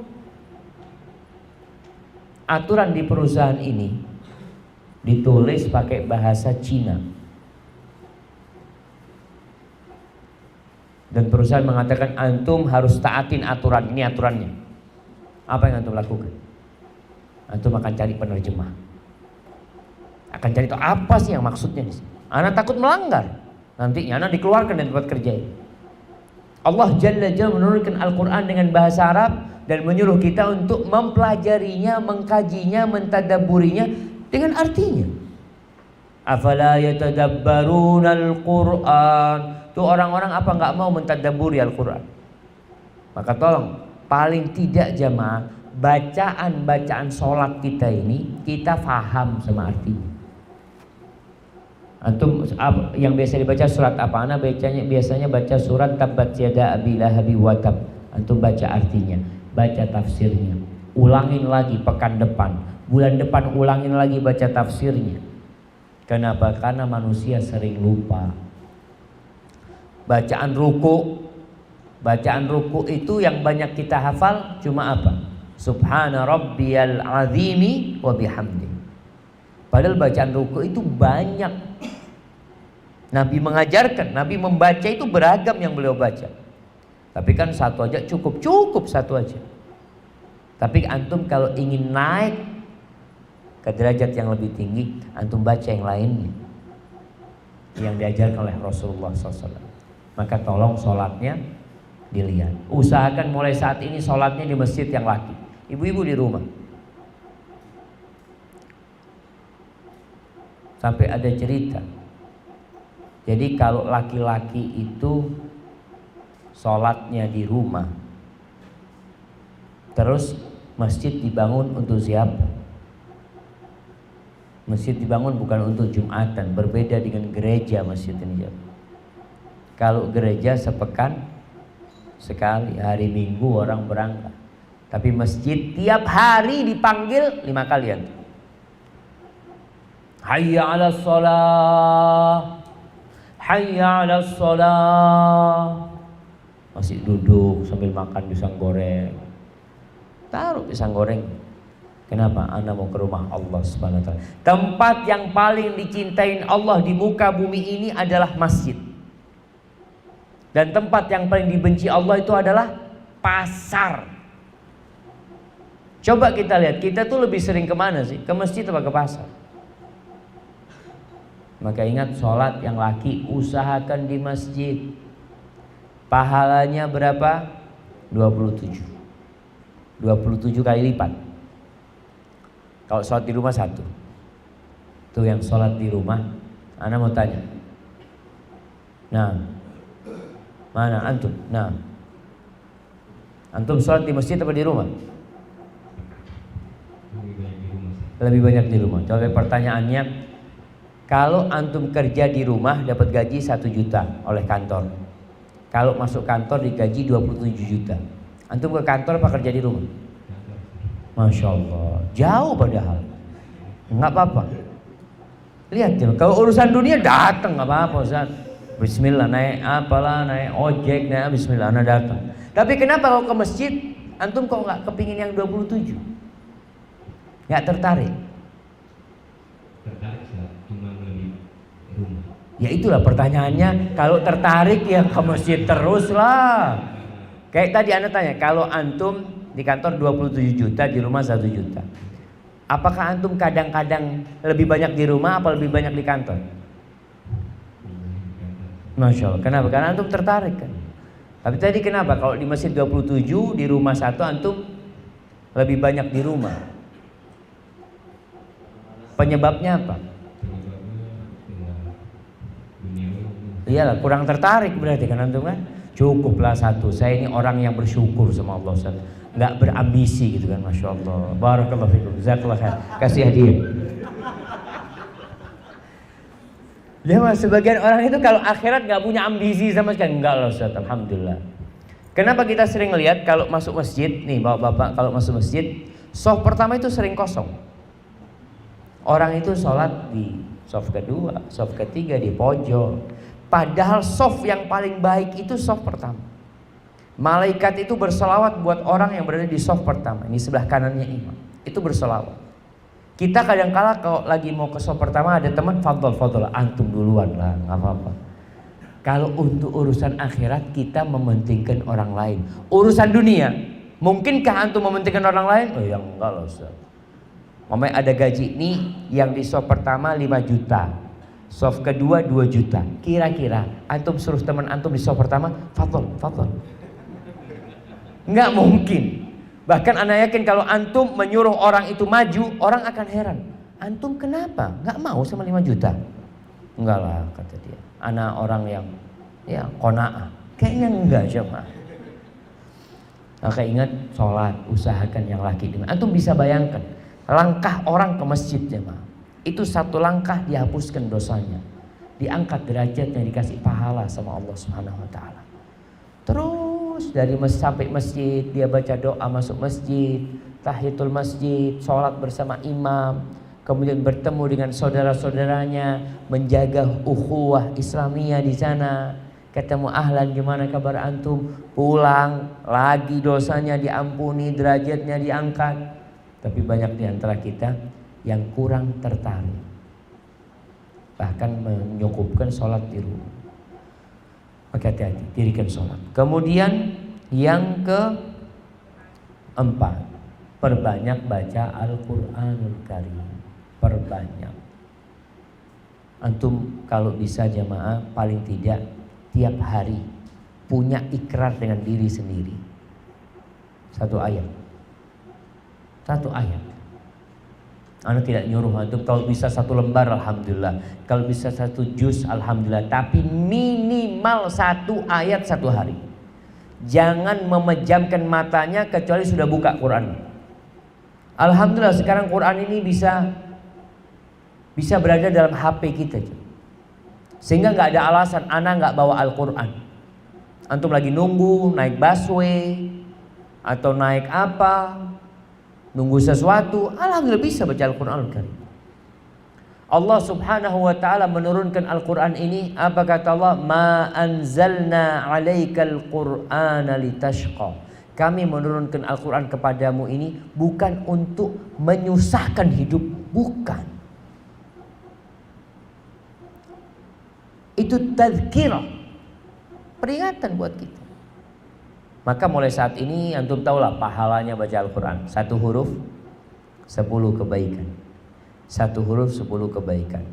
aturan di perusahaan ini ditulis pakai bahasa Cina dan perusahaan mengatakan antum harus taatin aturan ini, aturannya. Apa yang antum lakukan? Antum akan cari penerjemah. Akan cari tahu apa sih yang maksudnya di sini. Anak takut melanggar. Nantinya anak dikeluarkan dari tempat kerja ini. Allah Jalla Jalla menurunkan Al-Quran dengan bahasa Arab dan menyuruh kita untuk mempelajarinya, mengkajinya, mentadabburinya dengan artinya. Afala yatadabbaruna al-Quran. Tuh orang-orang apa nggak mau mentadabburi Al-Quran? Maka tolong, paling tidak jamaah, bacaan-bacaan sholat kita ini kita faham sama artinya. Antum yang biasa dibaca surat apa? Ana biasanya baca surat Tabbat Yada Abi Lahabi wa Tab. Antum baca artinya, baca tafsirnya, ulangin lagi pekan depan, bulan depan ulangin lagi baca tafsirnya. Kenapa? Karena manusia sering lupa. Bacaan ruku itu yang banyak kita hafal cuma apa? Subhana rabbiyal azimi wa bihamdi. Padahal bacaan ruku itu banyak. Nabi mengajarkan, Nabi membaca itu beragam yang beliau baca. Tapi kan satu aja cukup satu aja. Tapi antum kalau ingin naik ke derajat yang lebih tinggi, antum baca yang lainnya yang diajarkan oleh Rasulullah SAW. Maka tolong sholatnya dilihat. Usahakan mulai saat ini sholatnya di masjid yang laki. Ibu-ibu di rumah. Sampai ada cerita. Jadi kalau laki-laki itu sholatnya di rumah, terus masjid dibangun untuk siapa? Masjid dibangun bukan untuk Jumatan. Berbeda dengan gereja masjid ini. Kalau gereja sepekan sekali, hari Minggu orang berangkat. Tapi masjid tiap hari dipanggil 5 kali. Hayya 'alas shalah. Hayya 'alas shalah. Masih duduk sambil makan pisang goreng. Taruh pisang goreng. Kenapa? Anda mau ke rumah Allah Subhanahu wa taala. Tempat yang paling dicintain Allah di muka bumi ini adalah masjid. Dan tempat yang paling dibenci Allah itu adalah pasar. Coba kita lihat, kita tuh lebih sering kemana sih? Ke masjid atau ke pasar? Maka ingat, sholat yang laki usahakan di masjid. Pahalanya berapa? 27. 27 kali lipat. Kalau sholat di rumah satu. Tuh yang sholat di rumah, Ana mau tanya. Nah, mana antum? Nah, antum sholat di masjid atau di rumah? Lebih banyak di rumah. Coba pertanyaannya, kalau antum kerja di rumah dapat gaji 1 juta oleh kantor. Kalau masuk kantor digaji 27 juta. Antum ke kantor apa kerja di rumah? Masya Allah, jauh padahal. Nggak apa-apa. Lihat ya, kalau urusan dunia datang nggak apa-apa Ustaz. Bismillah, naik apalah, naik ojek, naik Bismillah, Anda datang. Tapi kenapa kalau ke masjid, antum kok nggak kepingin yang 27? Nggak tertarik? Tertarik cuma lebih rumah. Ya itulah pertanyaannya. Kalau tertarik ya ke masjid terus lah. Kayak tadi Anda tanya, kalau antum di kantor 27 juta, di rumah 1 juta. Apakah antum kadang-kadang lebih banyak di rumah apa lebih banyak di kantor? Masya Allah. Kenapa? Karena antum tertarik kan. Tapi tadi kenapa? Kalau di masjid 27, di rumah 1, antum lebih banyak di rumah. Penyebabnya apa? Iyalah, kurang tertarik berarti kan antum kan? Cukuplah 1. Saya ini orang yang bersyukur sama Allah Ustaz. Nggak berambisi gitu kan, Masya Allah. Barakallahu fikum, jazakallah khair. Kasih hadiah. Dia sebagian orang itu kalau akhirat nggak punya ambisi sama sekali. Enggak loh Ustaz, alhamdulillah. Kenapa kita sering lihat kalau masuk masjid, nih bapak-bapak kalau masuk masjid, shaf pertama itu sering kosong. Orang itu sholat di shaf kedua, shaf ketiga di pojok. Padahal shaf yang paling baik itu shaf pertama. Malaikat itu berselawat buat orang yang berada di shaf pertama. Ini sebelah kanannya imam. Itu berselawat. Kita kadang-kala kalau lagi mau ke shaf pertama ada teman, fadol, antum duluan lah, nggak apa-apa. Kalau untuk urusan akhirat kita mementingkan orang lain. Urusan dunia, mungkinkah antum mementingkan orang lain? Oh ya enggak loh Ustaz. Mamanya ada gaji nih, yang di shaf pertama 5 juta. Shaf kedua 2 juta. Kira-kira antum suruh teman antum di shaf pertama, fadol. Nggak mungkin. Bahkan ana yakin kalau antum menyuruh orang itu maju, orang akan heran. Antum kenapa nggak mau sama 5 juta? Enggak lah kata dia. Ana orang yang ya qanaah. Kayaknya enggak jemaah. Maka ingat, sholat usahakan yang laki. Antum bisa bayangkan langkah orang ke masjid jemaah. Itu 1 langkah dihapuskan dosanya. Diangkat derajatnya, dikasih pahala sama Allah Subhanahu wa taala. Terus dari sampai masjid, dia baca doa masuk masjid, tahiyatul masjid, sholat bersama imam, kemudian bertemu dengan saudara-saudaranya, menjaga ukhuwah Islamiyah di sana, ketemu ahlan, gimana kabar antum, pulang lagi dosanya diampuni, derajatnya diangkat. Tapi banyak di antara kita yang kurang tertarik, bahkan menyukupkan sholat di rumah. Maka hati-hati, dirikan sholat. Kemudian yang keempat, perbanyak baca Al-Quranul Karim. Perbanyak. Antum kalau bisa jamaah paling tidak tiap hari punya ikrar dengan diri sendiri. 1 ayat. 1 ayat. Anda tidak nyuruh antum, kalau bisa 1 lembar alhamdulillah, kalau bisa 1 juz alhamdulillah, tapi minimal 1 ayat 1 hari. Jangan memejamkan matanya kecuali sudah buka Quran. Alhamdulillah sekarang Quran ini bisa berada dalam HP kita, sehingga nggak ada alasan ana nggak bawa Al-Quran. Antum lagi nunggu naik busway atau naik apa, nunggu sesuatu, alhamdulillah bisa baca Al-Quran Al-Karim. Allah subhanahu wa ta'ala menurunkan Al-Quran ini, apa kata Allah? Ma anzalna alaikal qur'ana litashqa. Kami menurunkan Al-Quran kepadamu ini bukan untuk menyusahkan hidup, bukan. Itu tazkirah, peringatan buat kita. Maka mulai saat ini antum tahulah pahalanya baca Al-Quran. 1 huruf 10 kebaikan. 1 huruf 10 kebaikan.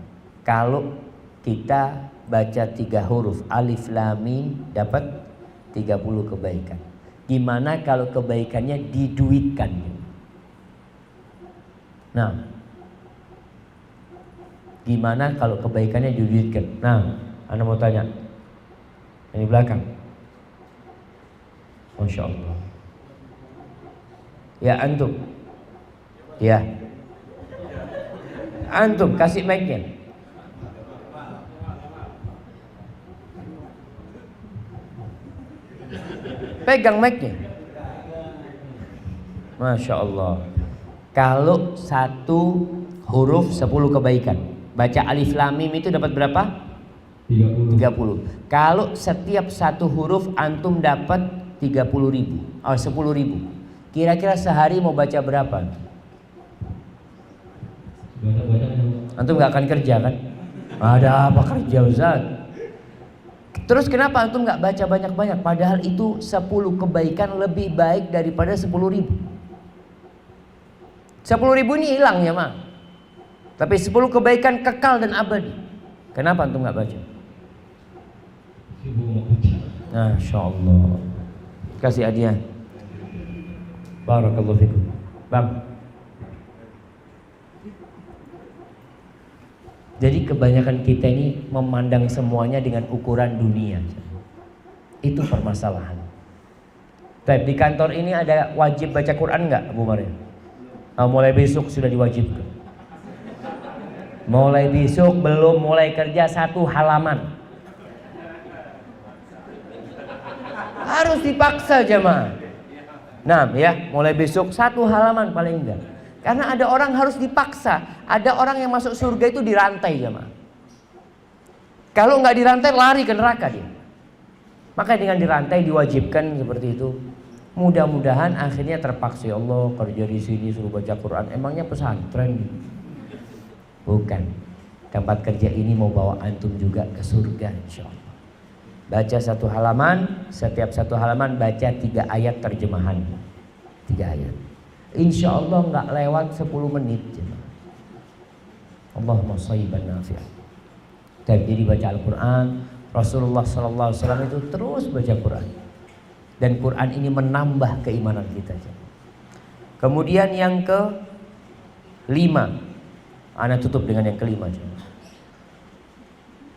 Kalau kita baca 3 huruf alif lam mim dapat 30 kebaikan. Gimana kalau kebaikannya diduitkan? Nah, gimana kalau kebaikannya diduitkan? Nah, Anda mau tanya ini belakang. Masya Allah. Ya antum. Ya. Antum kasih mic-nya. Pegang mic-nya. Masya Allah. Kalau 1 huruf 10 kebaikan. Baca alif lam mim itu dapat berapa? 30. Kalau setiap 1 huruf antum dapat 30.000 atau 10.000. Kira-kira sehari mau baca berapa? Antum gak akan kerja kan? Ada apa kerja Ustaz? Terus kenapa antum gak baca banyak-banyak? Padahal itu 10 kebaikan lebih baik daripada 10.000. 10.000 ini hilang ya mah. Tapi 10 kebaikan kekal dan abadi. Kenapa antum gak baca? Masya Allah. Kasih hadiah. Barakallahu fikum. Bang. Jadi kebanyakan kita ini memandang semuanya dengan ukuran dunia. Itu permasalahan. Tapi di kantor ini ada wajib baca Quran nggak, Bu Maria? Mulai besok sudah diwajibkan. Mulai besok belum mulai kerja 1 halaman. Harus dipaksa jemaah. Nah ya, mulai besok 1 halaman paling enggak. Karena ada orang harus dipaksa. Ada orang yang masuk surga itu dirantai jemaah. Kalau nggak dirantai lari ke neraka dia. Maka dengan dirantai diwajibkan seperti itu. Mudah-mudahan akhirnya terpaksa. Ya Allah, kerja di sini suruh baca Quran. Emangnya pesantren? Bukan. Tempat kerja ini mau bawa antum juga ke surga insya Allah. Baca 1 halaman, setiap 1 halaman baca 3 ayat terjemahan. 3 ayat. Insya Allah nggak lewat 10 menit. Allahumma shayyiban nafi'an. Jadi baca Al-Quran, Rasulullah SAW itu terus baca Quran. Dan Quran ini menambah keimanan kita. Kemudian yang ke-5, ana tutup dengan yang ke-5.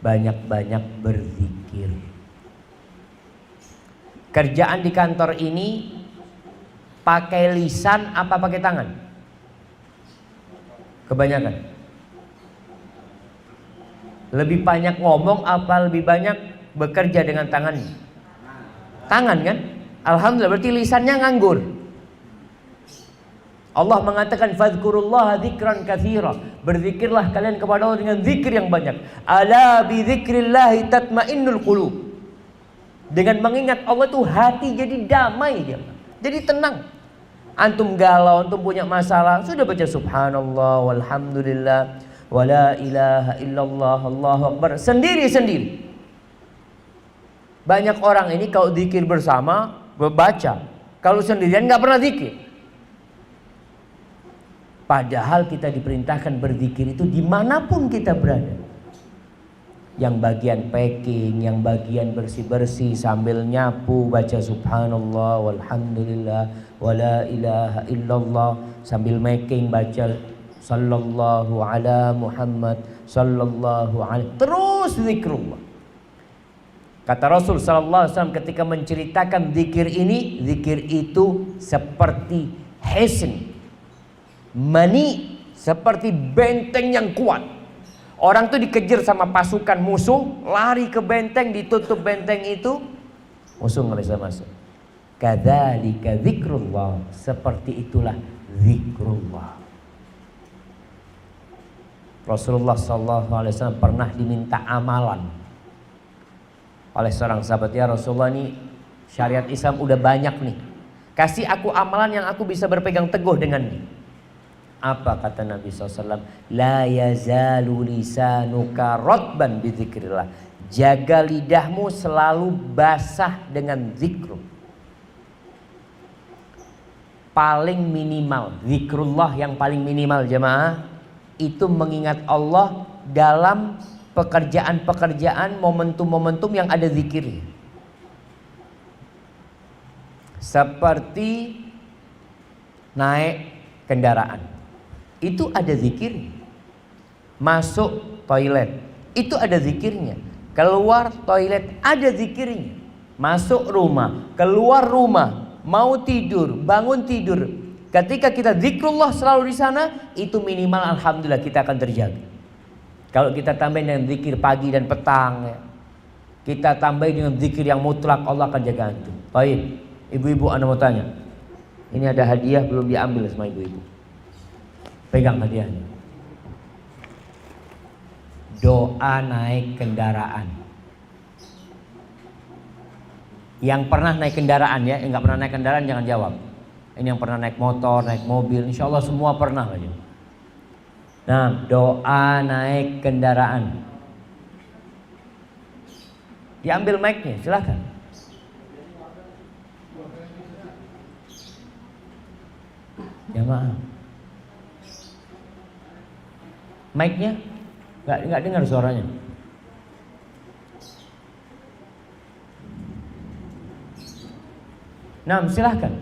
Banyak-banyak berzikir. Kerjaan di kantor ini pakai lisan apa pakai tangan? Kebanyakan. Lebih banyak ngomong apa lebih banyak bekerja dengan tangan? Tangan kan? Alhamdulillah, berarti lisannya nganggur. Allah mengatakan fadhkurullaha dzikran katsira. Berzikirlah kalian kepada Allah dengan zikir yang banyak. Ala bi dzikrillah tatmainnul qulub. Dengan mengingat Allah tuh hati jadi damai dia. Jadi tenang. Antum galau, antum punya masalah, sudah baca subhanallah walhamdulillah wala ilaha illallah Allahu akbar sendiri-sendiri. Banyak orang ini kalau zikir bersama baca, kalau sendirian nggak pernah zikir. Padahal kita diperintahkan berzikir itu dimanapun kita berada. Yang bagian packing, yang bagian bersih-bersih sambil nyapu baca subhanallah walhamdulillah wala ilaha illallah, sambil making baca sallallahu ala Muhammad sallallahu alaihi, terus zikrullah. Kata Rasul sallallahu alaihi wasallam ketika menceritakan zikir ini, zikir itu seperti hisn, mani, seperti benteng yang kuat. Orang tuh dikejar sama pasukan musuh, lari ke benteng, ditutup benteng itu, musuh nggak bisa masuk. Kadzalika zikrullah, seperti itulah zikrullah. Rasulullah SAW pernah diminta amalan oleh seorang sahabat. Ya Rasulullah, nih syariat Islam udah banyak nih, kasih aku amalan yang aku bisa berpegang teguh dengannya. Apa kata Nabi SAW? La yazalu lisanuka rotban bidzikrillah. Jaga lidahmu selalu basah dengan zikru. Paling minimal, zikrullah yang paling minimal jemaah, itu mengingat Allah dalam pekerjaan-pekerjaan, momentum-momentum yang ada zikirnya. Seperti naik kendaraan, itu ada zikirnya. Masuk toilet, itu ada zikirnya. Keluar toilet, ada zikirnya. Masuk rumah, keluar rumah, mau tidur, bangun tidur. Ketika kita zikrullah selalu di sana, itu minimal alhamdulillah kita akan terjaga. Kalau kita tambahin dengan zikir pagi dan petang, ya, kita tambahin dengan zikir yang mutlak, Allah akan jaga antum. Baik, ibu-ibu anda mau tanya. Ini ada hadiah belum diambil sama ibu-ibu. Pegang hadiahnya. Doa naik kendaraan. Yang pernah naik kendaraan ya, yang nggak pernah naik kendaraan jangan jawab. Ini yang pernah naik motor, naik mobil, insya Allah semua pernah aja. Nah, doa naik kendaraan. Diambil mic-nya, silakan. Jamaah. Mic-nya nggak dengar suaranya. Nah, silahkan.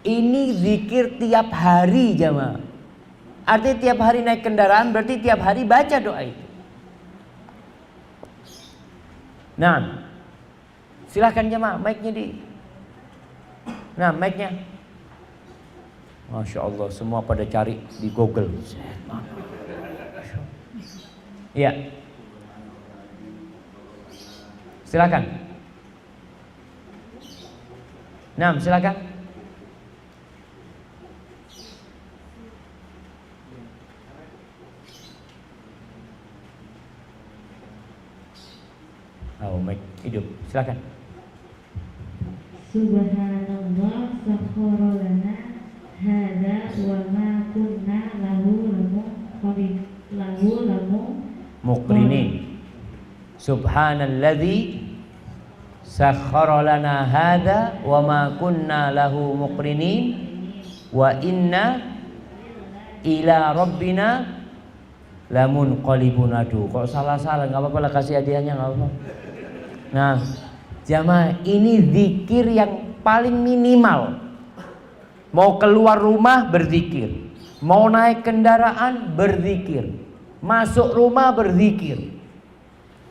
Ini zikir tiap hari jamaah. Artinya tiap hari naik kendaraan berarti tiap hari baca doa itu. Nah, silahkan jamaah, mic-nya di. Nah, mic-nya. Masya Allah, semua pada cari di Google. Iya. Silakan. Nah, silakan. Oh, mic hidup. Silakan. Subhanallah sakhkhara lana hadza wa ma kunna lahu muqrinin. Subhanalladzi sakhkhara lana hadza wa ma kunna lahu muqrinin wa inna ila rabbina lamunqalibun. Aduh, kok salah-salah, enggak apa-apa lah, kasih hadiahnya enggak apa-apa. Nah, jamaah, ini zikir yang paling minimal. Mau keluar rumah berzikir, mau naik kendaraan berzikir, masuk rumah berzikir.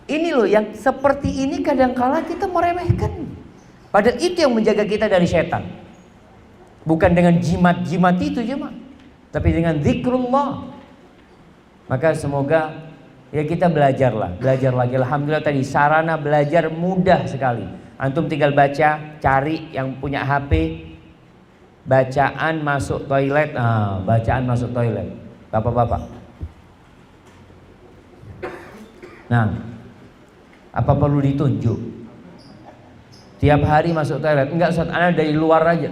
Ini loh yang seperti ini kadangkala kita meremehkan. Padahal itu yang menjaga kita dari setan. Bukan dengan jimat-jimat itu jemaah, tapi dengan zikrullah. Maka semoga ya kita belajar lagi. Alhamdulillah tadi sarana belajar mudah sekali. Antum tinggal baca, cari yang punya HP, bacaan masuk toilet. Bacaan masuk toilet, bapak-bapak. Nah, apa perlu ditunjuk? Tiap hari masuk toilet? Enggak, Ustaz, ana dari luar aja.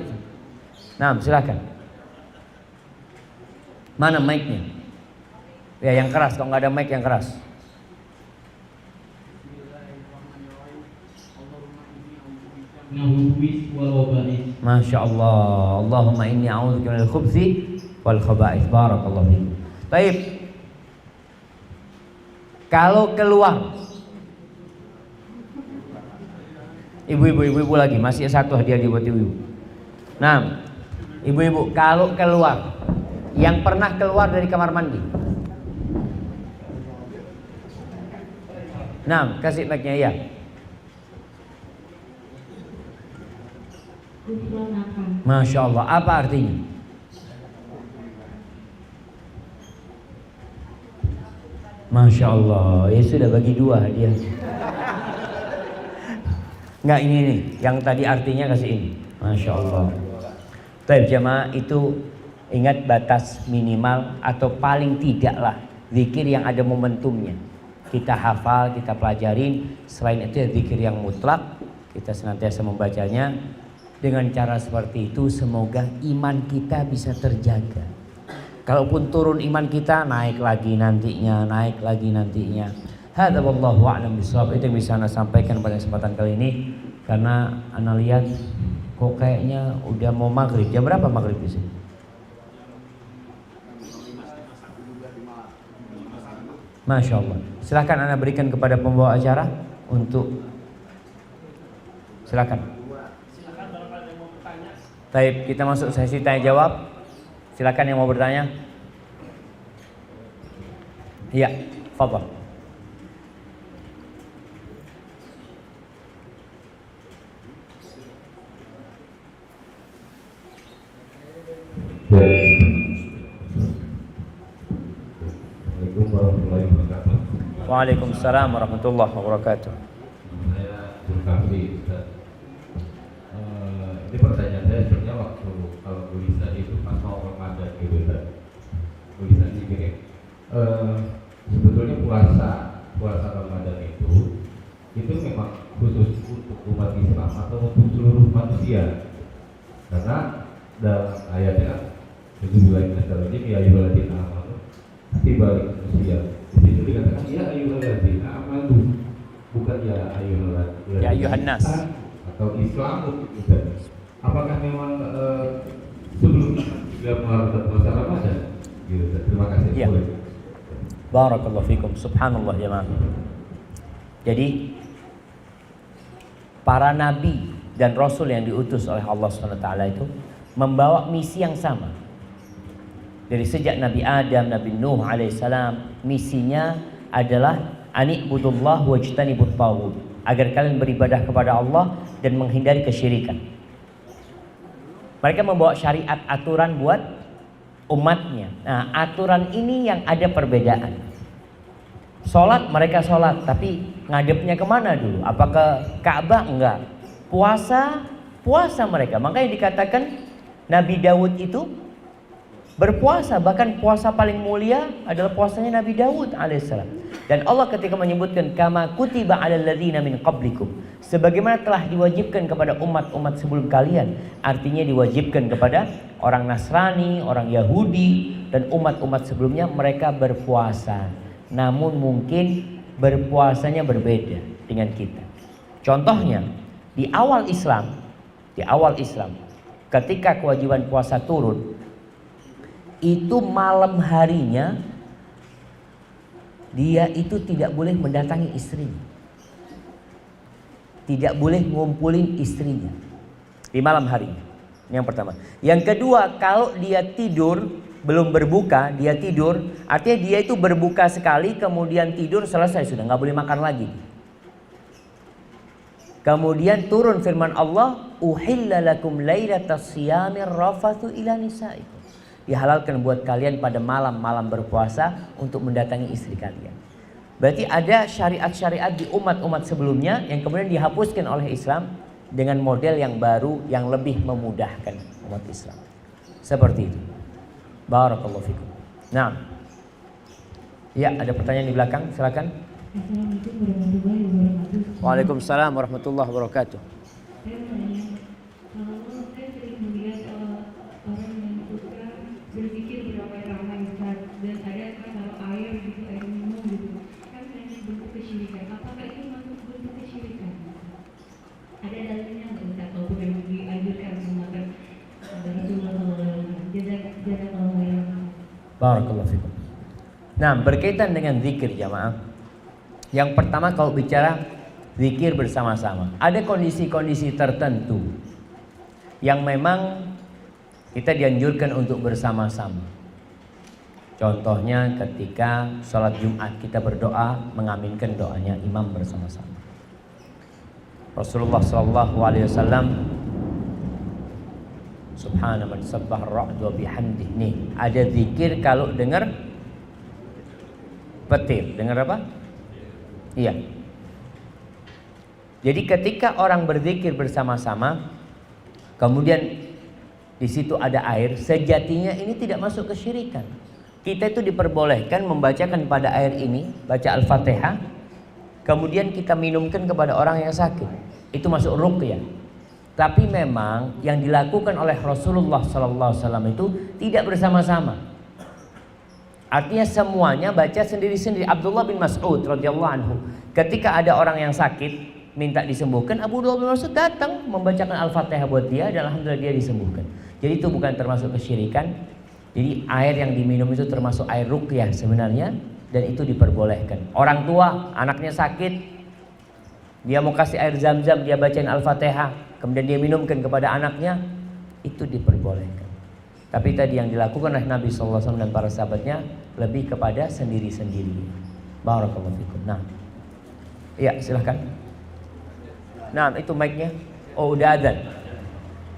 Nah, silakan. Mana mic-nya? Ya yang keras, kalau nggak ada mic yang keras. Masya Allah. Allahumma inni a'udzubika minal khubthi wal khaba'ith. Barakallahu fiik. Baik. Kalau keluar, ibu-ibu lagi, masih satu hadiah buat ibu-ibu. Nah, ibu-ibu kalau keluar, yang pernah keluar dari kamar mandi. Nah, kasih mic-nya ya. Masya Allah, apa artinya? Masya Allah, ya sudah bagi dua hadiah. Enggak, ini nih, yang tadi artinya kasih ini. Masya Allah. Baik jamaah, itu Ingat batas minimal atau paling tidaklah zikir yang ada momentumnya. Kita hafal, kita pelajarin. Selain itu ya zikir yang mutlak, kita senantiasa membacanya. Dengan cara seperti itu semoga iman kita bisa terjaga. Kalaupun turun iman kita, naik lagi nantinya, naik lagi nantinya. Hadza wallahu a'lam bishawab. Itu yang bisa Ana sampaikan pada kesempatan kali ini. Karena Ana lihat kok kayaknya udah mau maghrib. Jam berapa maghrib di sini? Masya Allah. Silahkan Anda berikan kepada pembawa acara untuk silakan. Baik, kita masuk sesi tanya jawab. Silakan yang mau bertanya. Iya, fadhal. Assalamualaikum warahmatullahi wabarakatuh. Waalaikumsalam warahmatullahi wabarakatuh. Saya Zulkafli, Ustaz. Ini pertanyaan saya sebenarnya waktu kalau tulisan itu pas mau Ramadan gitu, Ustaz. Tulisan gini. Sebetulnya puasa Ramadan itu memang khusus untuk umat Islam atau untuk seluruh manusia? Karena dalam ayatnya ya ayyuhalladzina amanu balik manusia. Di situ dikatakan ya ayyuhalladzina amanu, bukan ya ayyuhalladzina. Ya ayyuhan nas. Atau Islam gitu. Apakah memang sebelum juga melakukan puasa Ramadan? Gitu. Terima kasih. Ya. Barakallahu fikum. Subhanallah jemaah. Jadi para nabi dan rasul yang diutus oleh Allah SWT itu membawa misi yang sama. Dari sejak Nabi Adam, Nabi Nuh alaihissalam, misinya adalah ani'budullah wajtanibut taghut, agar kalian beribadah kepada Allah dan menghindari kesyirikan. Mereka membawa syariat aturan buat umatnya. Nah, aturan ini yang ada perbedaan. Sholat mereka sholat, tapi ngadepnya kemana dulu? Apakah Ka'bah? Enggak. Puasa mereka. Makanya dikatakan Nabi Daud itu berpuasa, bahkan puasa paling mulia adalah puasanya Nabi Daud alaihissalam. Dan Allah ketika menyebutkan kama kutiba 'alal ladzina min qablikum, sebagaimana telah diwajibkan kepada umat-umat sebelum kalian, artinya diwajibkan kepada orang Nasrani, orang Yahudi dan umat-umat sebelumnya, mereka berpuasa. Namun mungkin berpuasanya berbeda dengan kita. Contohnya di awal Islam ketika kewajiban puasa turun, itu malam harinya dia itu tidak boleh mendatangi istrinya, tidak boleh ngumpulin istrinya di malam harinya. Ini yang pertama. Yang kedua, kalau dia tidur belum berbuka, dia tidur, artinya dia itu berbuka sekali kemudian tidur, selesai, sudah nggak boleh makan lagi. Kemudian turun firman Allah, uhilla lakum lailatas siyamir rafathu ila nisaikum. Dihalalkan buat kalian pada malam-malam berpuasa untuk mendatangi istri kalian. Berarti ada syariat-syariat di umat-umat sebelumnya yang kemudian dihapuskan oleh Islam dengan model yang baru yang lebih memudahkan umat Islam. Seperti itu. Barakallahu fikum. Nah. Ya, ada pertanyaan di belakang, silakan. Assalamualaikum warahmatullahi wabarakatuh. Waalaikumsalam warahmatullahi wabarakatuh. Saya mau tanya, kalau saya sering melihat orang yang suka berzikir beramai-ramai Ustaz, dan ada kan kalau air gitu, air minum gitu, kan hanya bentuk kesyirikan. Apakah itu masuk bentuk kesyirikan? Ada dalilnya nggak Ustaz? Kalau memang dianjurkan menggunakan Rasulullah SAW, jazakallahu khairan. Barakallahu fikum. Nah, berkaitan dengan zikir jamaah. Yang pertama, kalau bicara zikir bersama-sama, ada kondisi-kondisi tertentu yang memang kita dianjurkan untuk bersama-sama. Contohnya ketika sholat Jumat kita berdoa, mengaminkan doanya imam bersama-sama. Rasulullah SAW, Subhana man sabbah ar-ra'du bihamdih. Nih, ada zikir kalau dengar petir. Dengar apa? Iya. Jadi ketika orang berzikir bersama-sama, kemudian di situ ada air, sejatinya ini tidak masuk kesyirikan. Kita itu diperbolehkan membacakan pada air ini, baca Al-Fatihah, kemudian kita minumkan kepada orang yang sakit. Itu masuk ruqyah. Tapi memang yang dilakukan oleh Rasulullah SAW itu tidak bersama-sama. Artinya semuanya baca sendiri-sendiri. Abdullah bin Mas'ud radhiyallahu anhu, ketika ada orang yang sakit minta disembuhkan, Abdullah bin Mas'ud datang membacakan Al-Fatihah buat dia dan alhamdulillah dia disembuhkan. Jadi itu bukan termasuk kesyirikan. Jadi air yang diminum itu termasuk air ruqyah sebenarnya, dan itu diperbolehkan. Orang tua anaknya sakit, dia mau kasih air zam-zam, dia bacain Al-Fatihah, kemudian dia minumkan kepada anaknya, itu diperbolehkan. Tapi tadi yang dilakukan oleh Nabi SAW dan para sahabatnya lebih kepada sendiri-sendiri. Barakallahu fikum. Nah, iya silahkan. Nah, itu mic-nya. Oh, udah adzan.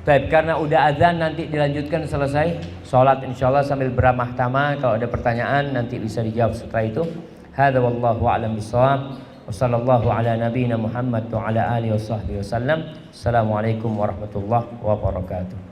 Baik, karena udah adzan nanti dilanjutkan selesai sholat insyaallah sambil beramah tamah. Kalau ada pertanyaan nanti bisa dijawab setelah itu. Hadza wallahu a'lam bishawab. Wa sallallahu ala nabiyyina Muhammad wa ala alihi washabbihi wasallam. Assalamualaikum warahmatullahi wabarakatuh.